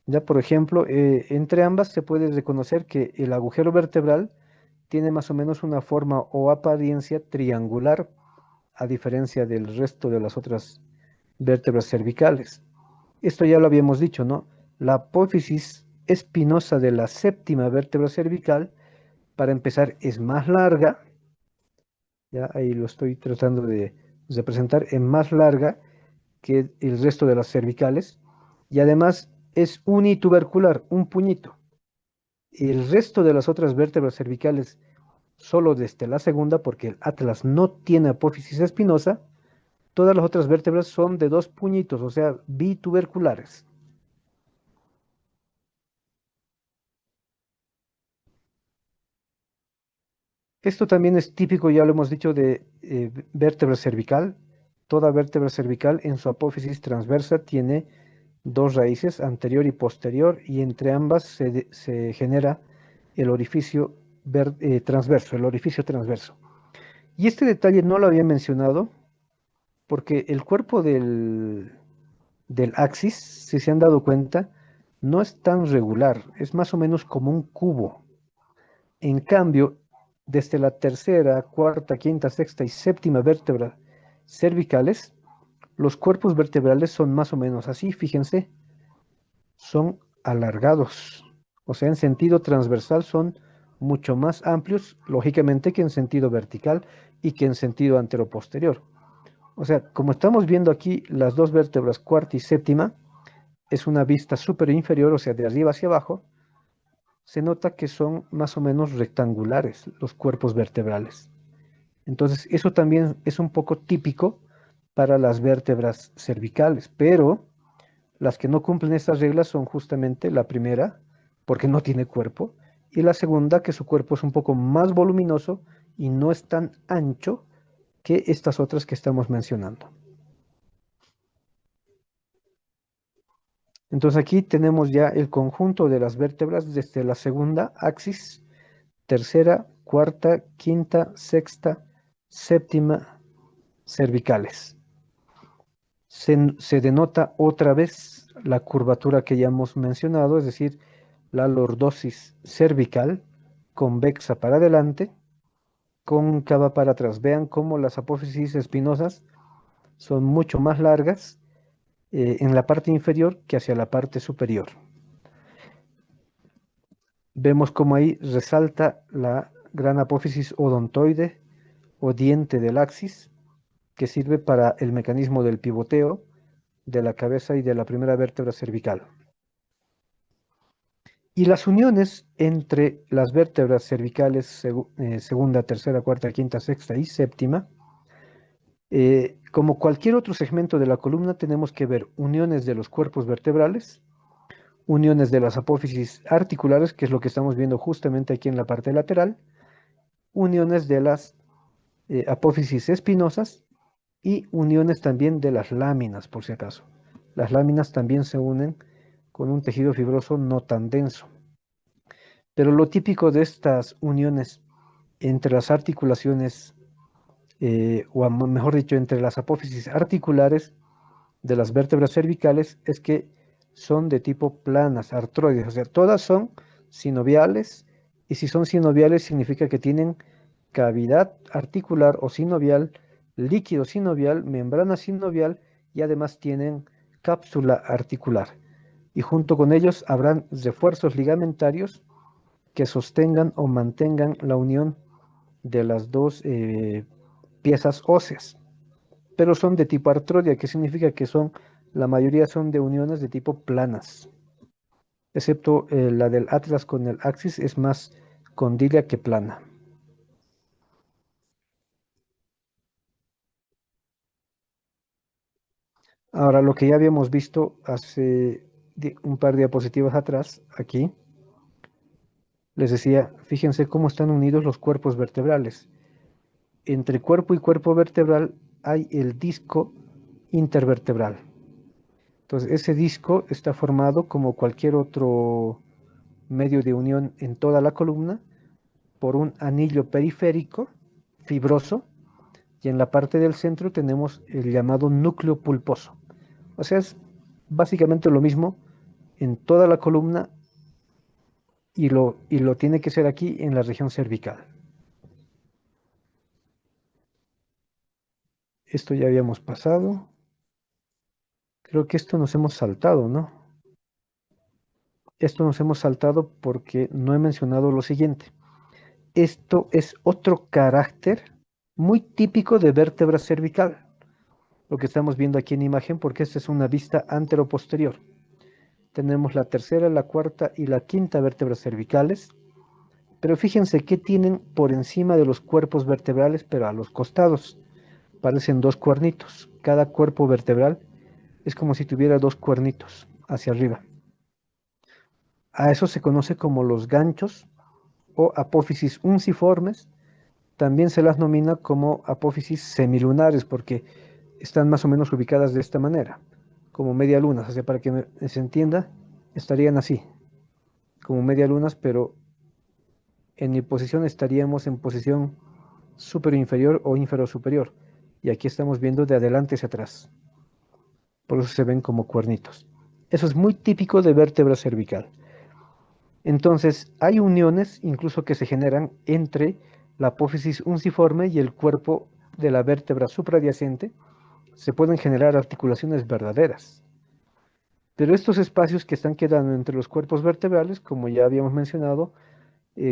A: Ya, por ejemplo, entre ambas se puede reconocer que el agujero vertebral tiene más o menos una forma o apariencia triangular, a diferencia del resto de las otras vértebras cervicales. Esto ya lo habíamos dicho, ¿no? La apófisis espinosa de la séptima vértebra cervical, para empezar, es más larga. Ya ahí lo estoy tratando de representar, es más larga que el resto de las cervicales, y además es unitubercular, un puñito. El resto de las otras vértebras cervicales, solo desde la segunda, porque el atlas no tiene apófisis espinosa, todas las otras vértebras son de dos puñitos, o sea, bituberculares. Esto también es típico, ya lo hemos dicho, de vértebra cervical. Toda vértebra cervical en su apófisis transversa tiene dos raíces, anterior y posterior, y entre ambas se genera el orificio transverso, el orificio transverso. Y este detalle no lo había mencionado porque el cuerpo del axis, si se han dado cuenta, no es tan regular, es más o menos como un cubo. En cambio, desde la tercera, cuarta, quinta, sexta y séptima vértebra cervicales, los cuerpos vertebrales son más o menos así, fíjense, son alargados. O sea, en sentido transversal son mucho más amplios, lógicamente, que en sentido vertical y que en sentido anteroposterior. O sea, como estamos viendo aquí las dos vértebras cuarta y séptima, es una vista superior e inferior, o sea, de arriba hacia abajo, se nota que son más o menos rectangulares los cuerpos vertebrales. Entonces, eso también es un poco típico para las vértebras cervicales, pero las que no cumplen estas reglas son justamente la primera, porque no tiene cuerpo, y la segunda, que su cuerpo es un poco más voluminoso y no es tan ancho que estas otras que estamos mencionando. Entonces aquí tenemos ya el conjunto de las vértebras desde la segunda axis, tercera, cuarta, quinta, sexta, séptima, cervicales. Se denota otra vez la curvatura que ya hemos mencionado, es decir, la lordosis cervical, convexa para adelante, cóncava para atrás. Vean cómo las apófisis espinosas son mucho más largas en la parte inferior que hacia la parte superior. Vemos cómo ahí resalta la gran apófisis odontoide o diente del axis, que sirve para el mecanismo del pivoteo de la cabeza y de la primera vértebra cervical. Y las uniones entre las vértebras cervicales segunda, tercera, cuarta, quinta, sexta y séptima, como cualquier otro segmento de la columna, tenemos que ver uniones de los cuerpos vertebrales, uniones de las apófisis articulares, que es lo que estamos viendo justamente aquí en la parte lateral, uniones de las apófisis espinosas y uniones también de las láminas, por si acaso. Las láminas también se unen con un tejido fibroso no tan denso. Pero lo típico de estas uniones entre las articulaciones, mejor dicho, entre las apófisis articulares de las vértebras cervicales, es que son de tipo planas, artroides, o sea, todas son sinoviales, y si son sinoviales significa que tienen cavidad articular o sinovial, líquido sinovial, membrana sinovial, y además tienen cápsula articular. Y junto con ellos habrán refuerzos ligamentarios que sostengan o mantengan la unión de las dos piezas óseas, pero son de tipo artroidea, que significa que la mayoría son de uniones de tipo planas, excepto la del atlas con el axis es más condila que plana. Ahora, lo que ya habíamos visto hace un par de diapositivas atrás, aquí, les decía, fíjense cómo están unidos los cuerpos vertebrales. Entre cuerpo y cuerpo vertebral hay el disco intervertebral. Entonces, ese disco está formado como cualquier otro medio de unión en toda la columna por un anillo periférico fibroso y en la parte del centro tenemos el llamado núcleo pulposo. O sea, es básicamente lo mismo en toda la columna y lo tiene que ser aquí en la región cervical. Esto ya habíamos pasado. Creo que esto nos hemos saltado, ¿no? Esto nos hemos saltado porque no he mencionado lo siguiente. Esto es otro carácter muy típico de vértebra cervical, lo que estamos viendo aquí en imagen, porque esta es una vista anteroposterior. Tenemos la tercera, la cuarta y la quinta vértebras cervicales, pero fíjense que tienen por encima de los cuerpos vertebrales, pero a los costados. Parecen dos cuernitos. Cada cuerpo vertebral es como si tuviera dos cuernitos hacia arriba. A eso se conoce como los ganchos o apófisis unciformes. También se las nomina como apófisis semilunares porque están más o menos ubicadas de esta manera, como media lunas. O sea, para que se entienda, estarían así, como media lunas, pero en mi posición estaríamos en posición superior inferior o inferior superior. Y aquí estamos viendo de adelante hacia atrás. Por eso se ven como cuernitos. Eso es muy típico de vértebra cervical. Entonces, hay uniones incluso que se generan entre la apófisis unciforme y el cuerpo de la vértebra supradyacente. Se pueden generar articulaciones verdaderas. Pero estos espacios que están quedando entre los cuerpos vertebrales, como ya habíamos mencionado,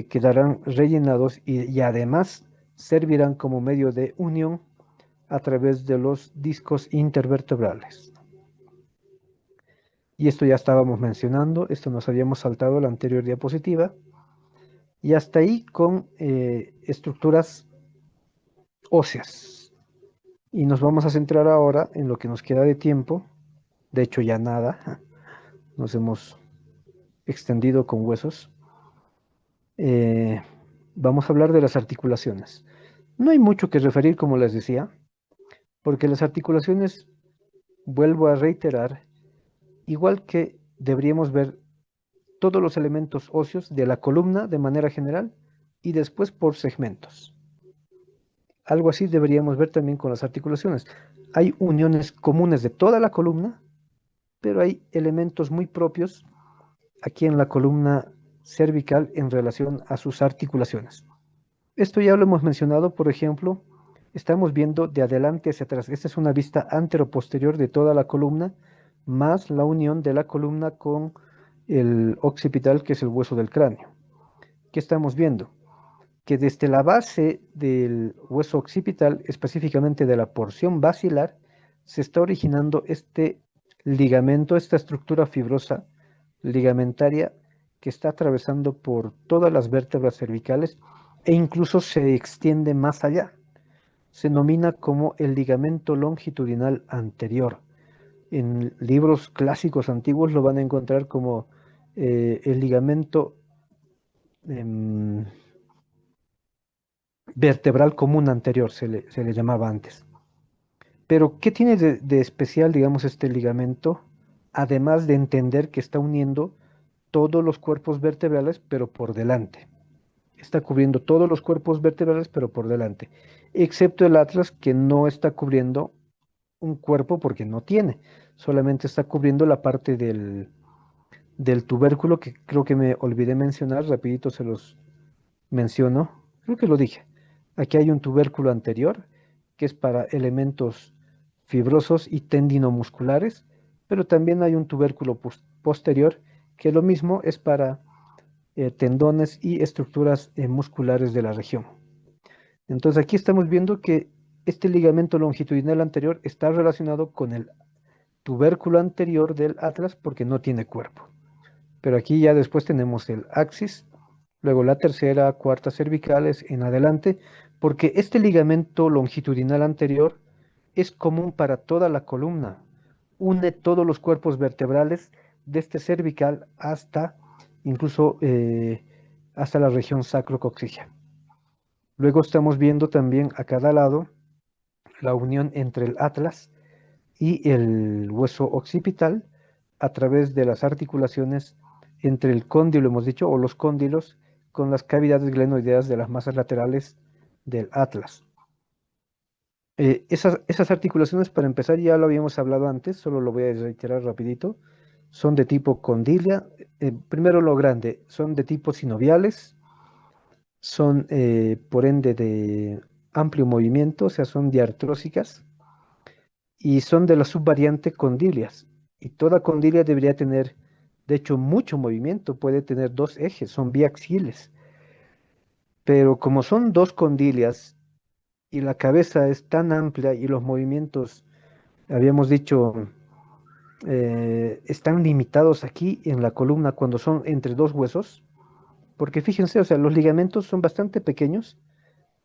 A: quedarán rellenados y además servirán como medio de unión a través de los discos intervertebrales. Y esto ya estábamos mencionando, esto nos habíamos saltado la anterior diapositiva, y hasta ahí con estructuras óseas. Y nos vamos a centrar ahora en lo que nos queda de tiempo, de hecho ya nada, nos hemos extendido con huesos. Vamos a hablar de las articulaciones. No hay mucho que referir, como les decía, porque las articulaciones, vuelvo a reiterar, igual que deberíamos ver todos los elementos óseos de la columna de manera general y después por segmentos. Algo así deberíamos ver también con las articulaciones. Hay uniones comunes de toda la columna, pero hay elementos muy propios aquí en la columna cervical en relación a sus articulaciones. Esto ya lo hemos mencionado, por ejemplo, estamos viendo de adelante hacia atrás. Esta es una vista anteroposterior de toda la columna, más la unión de la columna con el occipital, que es el hueso del cráneo. ¿Qué estamos viendo? Que desde la base del hueso occipital, específicamente de la porción basilar, se está originando este ligamento, esta estructura fibrosa ligamentaria que está atravesando por todas las vértebras cervicales e incluso se extiende más allá. Se denomina como el ligamento longitudinal anterior. En libros clásicos antiguos lo van a encontrar como el ligamento vertebral común anterior, se le llamaba antes. Pero, ¿qué tiene de especial, digamos, este ligamento? Además de entender que está uniendo todos los cuerpos vertebrales, pero por delante. Está cubriendo todos los cuerpos vertebrales, pero por delante. Excepto el atlas, que no está cubriendo un cuerpo porque no tiene. Solamente está cubriendo la parte del tubérculo, que creo que me olvidé mencionar. Rapidito se los menciono. Creo que lo dije. Aquí hay un tubérculo anterior, que es para elementos fibrosos y tendinomusculares, pero también hay un tubérculo posterior, que lo mismo es para tendones y estructuras musculares de la región. Entonces aquí estamos viendo que este ligamento longitudinal anterior está relacionado con el tubérculo anterior del atlas porque no tiene cuerpo. Pero aquí ya después tenemos el axis, luego la tercera, cuarta cervicales en adelante, porque este ligamento longitudinal anterior es común para toda la columna, une todos los cuerpos vertebrales desde cervical hasta incluso hasta la región sacrocoxígea. Luego estamos viendo también a cada lado la unión entre el atlas y el hueso occipital a través de las articulaciones entre el cóndilo, hemos dicho, o los cóndilos, con las cavidades glenoideas de las masas laterales del atlas. Esas articulaciones, para empezar, ya lo habíamos hablado antes, solo lo voy a reiterar rapidito, son de tipo condilia. Primero lo grande, son de tipo sinoviales, son por ende de amplio movimiento, o sea, son diartrósicas, y son de la subvariante condilias. Y toda condilia debería tener, de hecho, mucho movimiento, puede tener dos ejes, son biaxiales. Pero como son dos condilias y la cabeza es tan amplia y los movimientos, habíamos dicho, están limitados aquí en la columna cuando son entre dos huesos, porque fíjense, o sea, los ligamentos son bastante pequeños,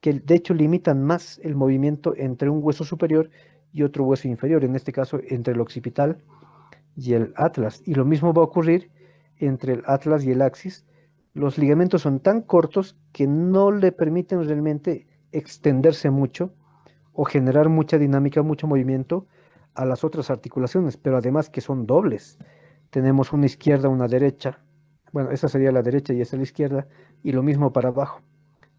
A: que de hecho limitan más el movimiento entre un hueso superior y otro hueso inferior, en este caso entre el occipital y el atlas. Y lo mismo va a ocurrir entre el atlas y el axis. Los ligamentos son tan cortos que no le permiten realmente extenderse mucho o generar mucha dinámica, mucho movimiento a las otras articulaciones, pero además que son dobles. Tenemos una izquierda, una derecha. Bueno, esa sería la derecha y esa es la izquierda, y lo mismo para abajo.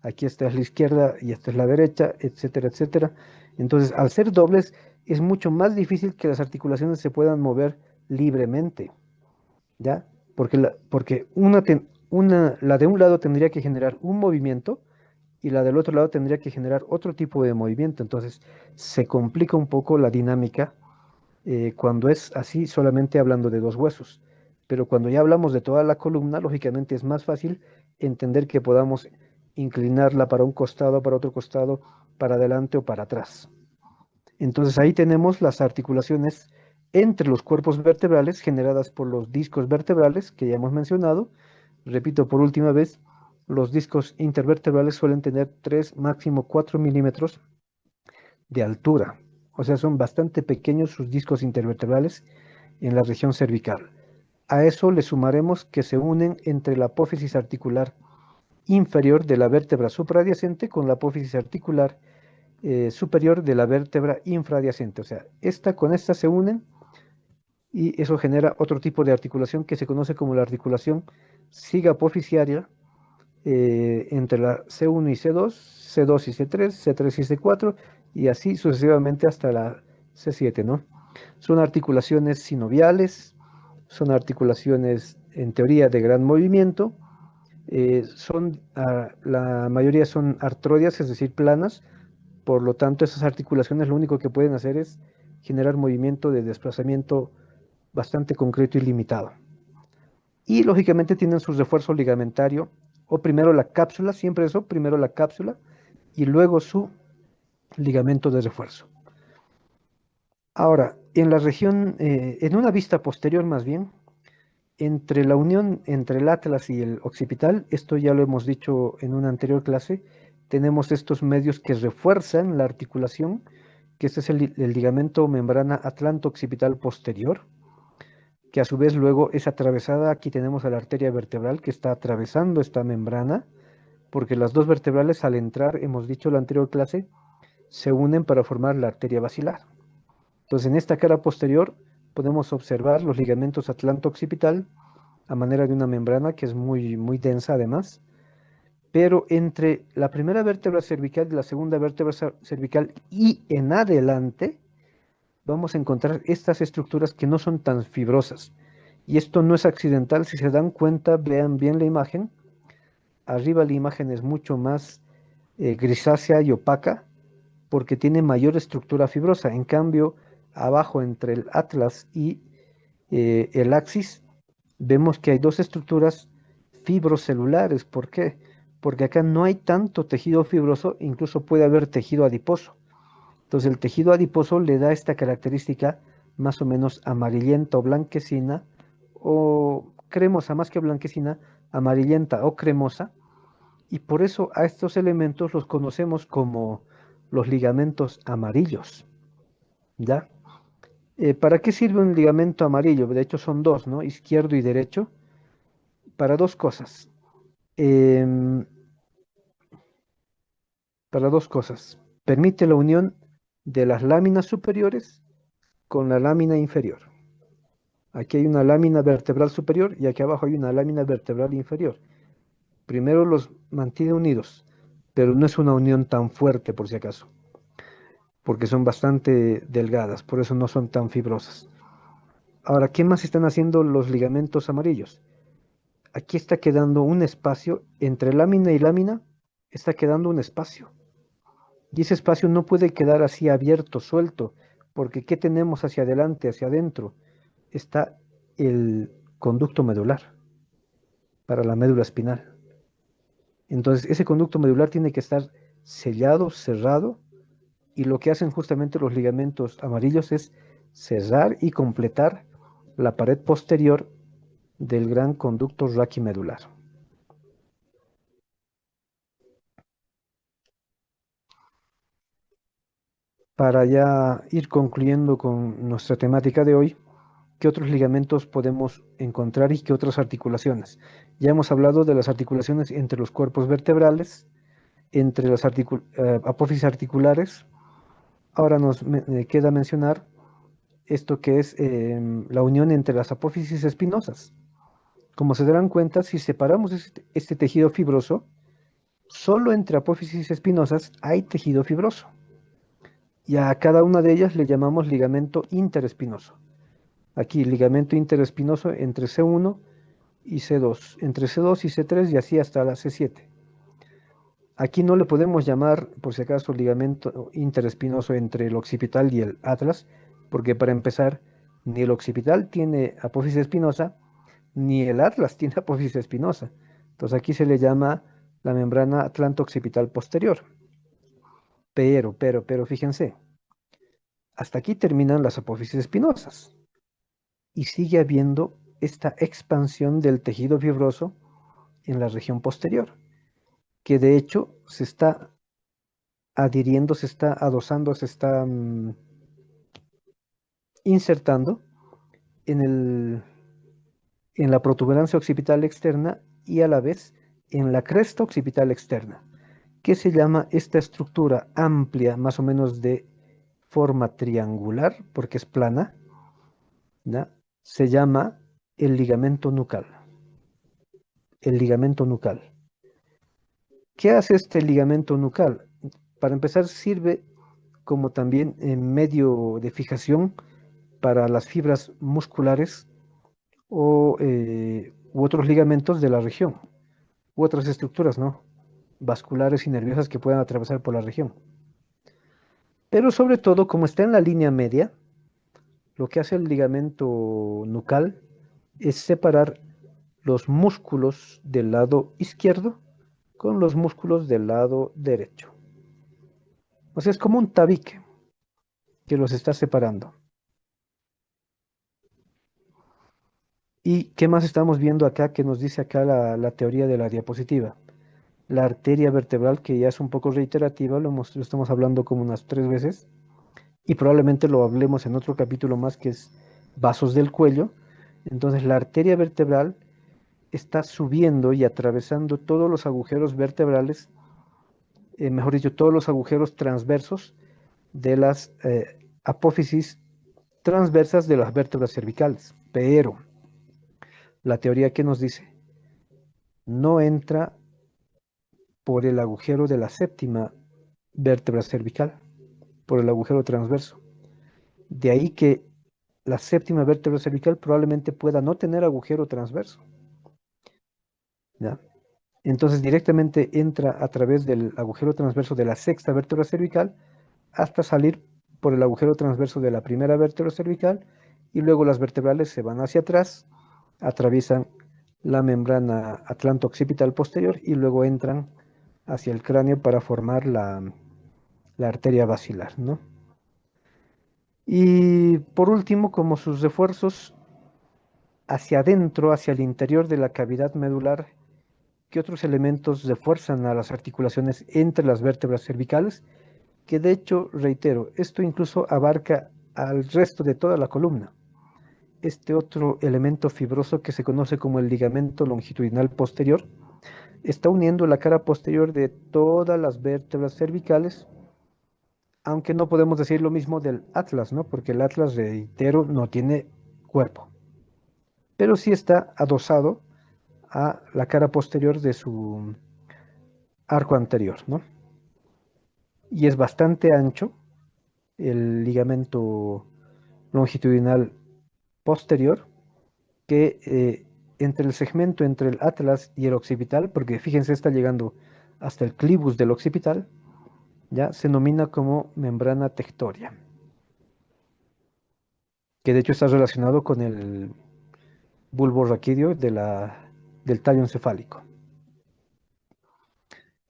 A: Aquí esta es la izquierda y esta es la derecha, etcétera, etcétera. Entonces, al ser dobles, es mucho más difícil que las articulaciones se puedan mover libremente. ¿ya? Porque la de un lado tendría que generar un movimiento y la del otro lado tendría que generar otro tipo de movimiento. Entonces se complica un poco la dinámica cuando es así, solamente hablando de dos huesos. Pero cuando ya hablamos de toda la columna, lógicamente es más fácil entender que podamos inclinarla para un costado, para otro costado, para adelante o para atrás. Entonces ahí tenemos las articulaciones entre los cuerpos vertebrales generadas por los discos vertebrales que ya hemos mencionado. Repito por última vez, los discos intervertebrales suelen tener 3, máximo 4 milímetros de altura. O sea, son bastante pequeños sus discos intervertebrales en la región cervical. A eso le sumaremos que se unen entre la apófisis articular inferior de la vértebra supraadyacente con la apófisis articular superior de la vértebra infraadyacente. O sea, esta con esta se unen y eso genera otro tipo de articulación que se conoce como la articulación sigapofisiaria entre la C1 y C2, C2 y C3, C3 y C4 y así sucesivamente hasta la C7, ¿no? Son articulaciones sinoviales, son articulaciones en teoría de gran movimiento, la mayoría son artrodias, es decir, planas, por lo tanto esas articulaciones lo único que pueden hacer es generar movimiento de desplazamiento bastante concreto y limitado. Y lógicamente tienen su refuerzo ligamentario, o primero la cápsula, siempre eso, primero la cápsula y luego su ligamento de refuerzo. Ahora, en la región, en una vista posterior más bien, entre la unión entre el atlas y el occipital, esto ya lo hemos dicho en una anterior clase, tenemos estos medios que refuerzan la articulación, que este es el ligamento membrana atlanto-occipital posterior, que a su vez luego es atravesada, aquí tenemos a la arteria vertebral que está atravesando esta membrana, porque las dos vertebrales al entrar, hemos dicho en la anterior clase, se unen para formar la arteria basilar. Entonces en esta cara posterior podemos observar los ligamentos atlanto-occipital a manera de una membrana que es muy, muy densa además, pero entre la primera vértebra cervical y la segunda vértebra cervical y en adelante, vamos a encontrar estas estructuras que no son tan fibrosas. Y esto no es accidental, si se dan cuenta, vean bien la imagen. Arriba la imagen es mucho más grisácea y opaca porque tiene mayor estructura fibrosa. En cambio, abajo entre el atlas y el axis, vemos que hay dos estructuras fibrocelulares. ¿Por qué? Porque acá no hay tanto tejido fibroso, incluso puede haber tejido adiposo. Entonces el tejido adiposo le da esta característica más o menos amarillenta o blanquecina o cremosa, más que blanquecina, amarillenta o cremosa, y por eso a estos elementos los conocemos como los ligamentos amarillos, ¿ya? ¿Para qué sirve un ligamento amarillo? De hecho son dos, ¿no? Izquierdo y derecho, para dos cosas. Em, para dos cosas. Permite la unión de las láminas superiores con la lámina inferior. Aquí hay una lámina vertebral superior y aquí abajo hay una lámina vertebral inferior. Primero los mantiene unidos, pero no es una unión tan fuerte por si acaso, porque son bastante delgadas, por eso no son tan fibrosas. Ahora, ¿qué más están haciendo los ligamentos amarillos? Aquí está quedando un espacio entre lámina y lámina, está quedando un espacio. Y ese espacio no puede quedar así abierto, suelto, porque ¿qué tenemos hacia adelante, hacia adentro? Está el conducto medular para la médula espinal. Entonces, ese conducto medular tiene que estar sellado, cerrado, y lo que hacen justamente los ligamentos amarillos es cerrar y completar la pared posterior del gran conducto raquimedular. Para ya ir concluyendo con nuestra temática de hoy, ¿qué otros ligamentos podemos encontrar y qué otras articulaciones? Ya hemos hablado de las articulaciones entre los cuerpos vertebrales, entre las apófisis articulares. Ahora nos queda mencionar esto que es la unión entre las apófisis espinosas. Como se darán cuenta, si separamos este tejido fibroso, solo entre apófisis espinosas hay tejido fibroso. Y a cada una de ellas le llamamos ligamento interespinoso. Aquí ligamento interespinoso entre C1 y C2, entre C2 y C3 y así hasta la C7. Aquí no le podemos llamar, por si acaso, ligamento interespinoso entre el occipital y el atlas, porque para empezar, ni el occipital tiene apófisis espinosa, ni el atlas tiene apófisis espinosa. Entonces aquí se le llama la membrana atlanto-occipital posterior. Pero, fíjense, hasta aquí terminan las apófisis espinosas y sigue habiendo esta expansión del tejido fibroso en la región posterior, que de hecho se está adhiriendo, se está adosando, se está insertando en la protuberancia occipital externa y a la vez en la cresta occipital externa, que se llama esta estructura amplia, más o menos de forma triangular, porque es plana, ¿ya? Se llama el ligamento nucal. El ligamento nucal. ¿Qué hace este ligamento nucal? Para empezar, sirve como también medio de fijación para las fibras musculares u otros ligamentos de la región, u otras estructuras, ¿no? Vasculares y nerviosas que puedan atravesar por la región. Pero sobre todo, como está en la línea media, lo que hace el ligamento nucal es separar los músculos del lado izquierdo con los músculos del lado derecho. O sea, es como un tabique que los está separando. ¿Y qué más estamos viendo acá que nos dice acá la teoría de la diapositiva? La arteria vertebral, que ya es un poco reiterativa, lo estamos hablando como unas 3 veces, y probablemente lo hablemos en otro capítulo más, que es vasos del cuello. Entonces, la arteria vertebral está subiendo y atravesando todos los agujeros vertebrales, mejor dicho, todos los agujeros transversos de las apófisis transversas de las vértebras cervicales. Pero la teoría que nos dice, no entra por el agujero de la séptima vértebra cervical, por el agujero transverso. De ahí que la séptima vértebra cervical probablemente pueda no tener agujero transverso, ¿ya? Entonces directamente entra a través del agujero transverso de la sexta vértebra cervical hasta salir por el agujero transverso de la primera vértebra cervical y luego las vertebrales se van hacia atrás, atraviesan la membrana atlanto-occipital posterior y luego entran hacia el cráneo para formar la arteria basilar, ¿no? Y por último, como sus refuerzos hacia adentro, hacia el interior de la cavidad medular, ¿qué otros elementos refuerzan a las articulaciones entre las vértebras cervicales? Que de hecho, reitero, esto incluso abarca al resto de toda la columna. Este otro elemento fibroso que se conoce como el ligamento longitudinal posterior está uniendo la cara posterior de todas las vértebras cervicales, aunque no podemos decir lo mismo del atlas, ¿no? Porque el atlas, reitero, no tiene cuerpo, pero sí está adosado a la cara posterior de su arco anterior, ¿no? Y es bastante ancho el ligamento longitudinal posterior, que entre el segmento entre el atlas y el occipital, porque fíjense, está llegando hasta el clivus del occipital, ya se denomina como membrana tectoria, que de hecho está relacionado con el bulbo raquídeo del tallo encefálico.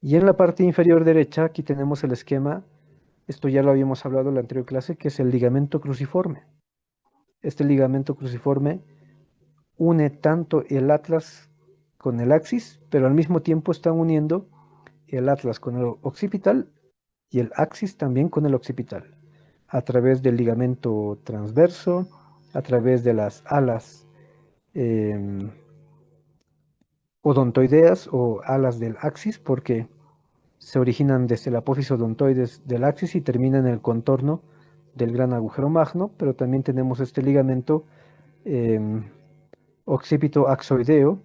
A: Y en la parte inferior derecha, aquí tenemos el esquema, esto ya lo habíamos hablado en la anterior clase, que es el ligamento cruciforme. Este ligamento cruciforme une tanto el atlas con el axis, pero al mismo tiempo están uniendo el atlas con el occipital y el axis también con el occipital, a través del ligamento transverso, a través de las alas odontoideas o alas del axis, porque se originan desde la apófisis odontoides del axis y terminan en el contorno del gran agujero magno, pero también tenemos este ligamento occipito axoideo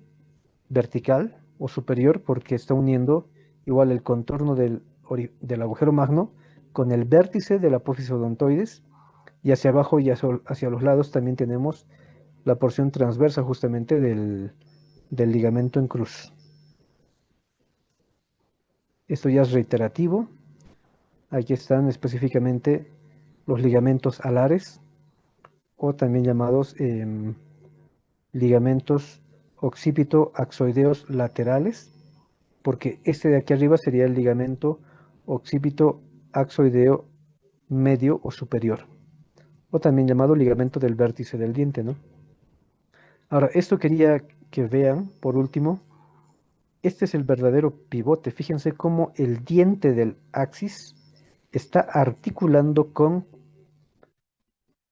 A: vertical o superior, porque está uniendo igual el contorno del agujero magno con el vértice de la apófisis odontoides y hacia abajo y hacia los lados también tenemos la porción transversa justamente del ligamento en cruz. Esto ya es reiterativo. Aquí están específicamente los ligamentos alares o también llamados ligamentos occipito-axoideos laterales, porque este de aquí arriba sería el ligamento occipito-axoideo medio o superior, o también llamado ligamento del vértice del diente, ¿no? Ahora, esto quería que vean, por último, este es el verdadero pivote. Fíjense cómo el diente del axis está articulando con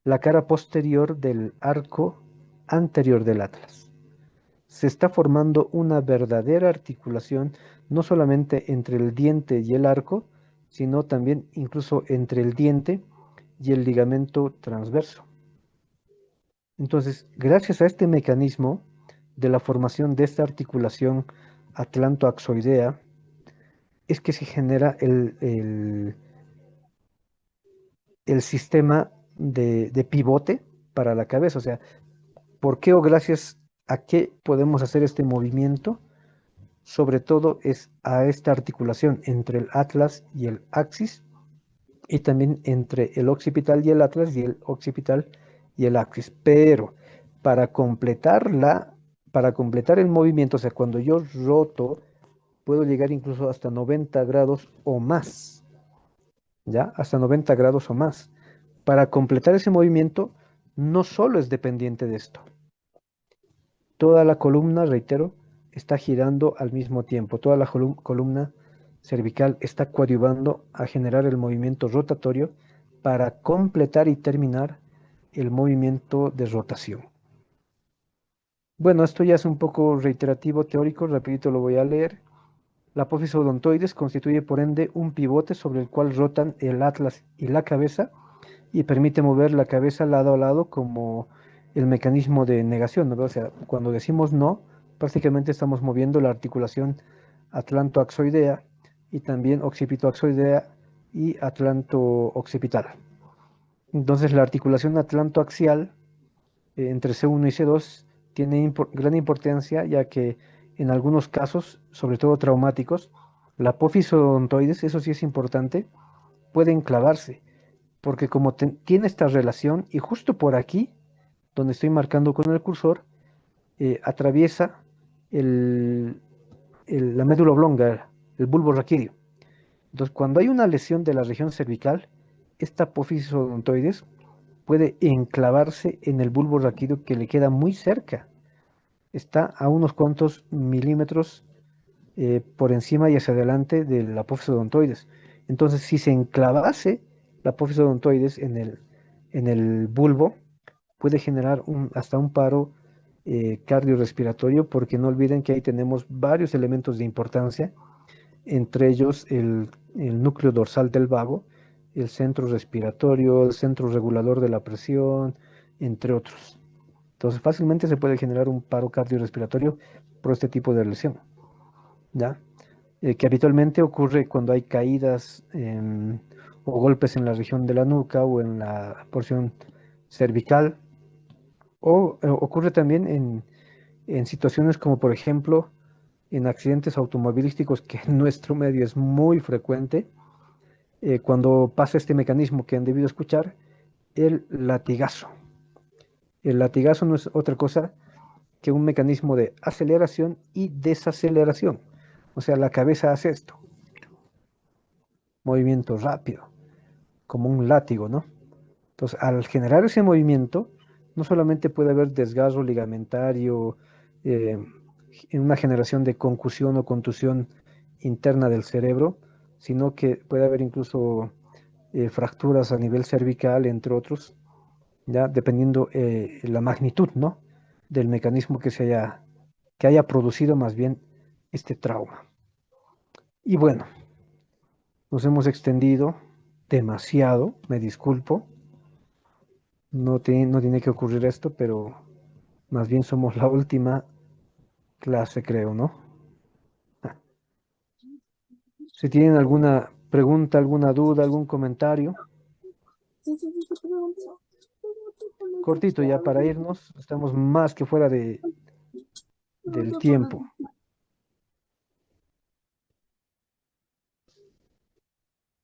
A: la cara posterior del arco anterior del atlas. Se está formando una verdadera articulación, no solamente entre el diente y el arco, sino también incluso entre el diente y el ligamento transverso. Entonces, gracias a este mecanismo de la formación de esta articulación atlantoaxoidea, es que se genera el sistema de pivote para la cabeza. O sea, ¿por qué o gracias a qué podemos hacer este movimiento? Sobre todo es a esta articulación entre el atlas y el axis, y también entre el occipital y el atlas y el occipital y el axis. Pero para para completar el movimiento, o sea, cuando yo roto, puedo llegar incluso hasta 90 grados o más, ¿ya? Hasta 90 grados o más. Para completar ese movimiento, no solo es dependiente de esto. Toda la columna, reitero, está girando al mismo tiempo. Toda la columna cervical está coadyuvando a generar el movimiento rotatorio para completar y terminar el movimiento de rotación. Bueno, esto ya es un poco reiterativo teórico, rapidito lo voy a leer. La apófisis odontoides constituye por ende un pivote sobre el cual rotan el atlas y la cabeza y permite mover la cabeza lado a lado como el mecanismo de negación, ¿no? O sea, cuando decimos no, prácticamente estamos moviendo la articulación atlantoaxoidea y también occipitoaxoidea y atlanto-occipital. Entonces, la articulación atlantoaxial entre C1 y C2 tiene gran importancia, ya que en algunos casos, sobre todo traumáticos, la apófisis odontoides, eso sí es importante, puede enclavarse, porque como tiene esta relación, y justo por aquí, donde estoy marcando con el cursor, atraviesa el, la médula oblonga, el bulbo raquídeo. Entonces, cuando hay una lesión de la región cervical, esta apófisis odontoides puede enclavarse en el bulbo raquídeo que le queda muy cerca. Está a unos cuantos milímetros por encima y hacia adelante de la apófisis odontoides. Entonces, si se enclavase la apófisis odontoides en el bulbo, puede generar hasta un paro cardiorrespiratorio, porque no olviden que ahí tenemos varios elementos de importancia, entre ellos el núcleo dorsal del vago, el centro respiratorio, el centro regulador de la presión, entre otros. Entonces, fácilmente se puede generar un paro cardiorrespiratorio por este tipo de lesión, ¿ya? Que habitualmente ocurre cuando hay caídas o golpes en la región de la nuca o en la porción cervical, o ocurre también en situaciones como, por ejemplo, en accidentes automovilísticos, que en nuestro medio es muy frecuente, cuando pasa este mecanismo que han debido escuchar, el latigazo. El latigazo no es otra cosa que un mecanismo de aceleración y desaceleración. O sea, la cabeza hace esto, movimiento rápido, como un látigo, ¿no? Entonces, al generar ese movimiento, no solamente puede haber desgarro ligamentario, eh, en una generación de concusión o contusión interna del cerebro, sino que puede haber incluso fracturas a nivel cervical, entre otros, ya dependiendo la magnitud, ¿no? Del mecanismo que haya producido más bien este trauma. Y bueno, nos hemos extendido demasiado, me disculpo, no tiene que ocurrir esto, pero más bien somos la última clase, creo, ¿no? Ah, si tienen alguna pregunta, alguna duda, algún comentario. Cortito ya para irnos, estamos más que fuera del tiempo.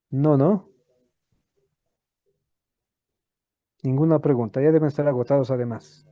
A: No, no, ninguna pregunta. Ya deben estar agotados además.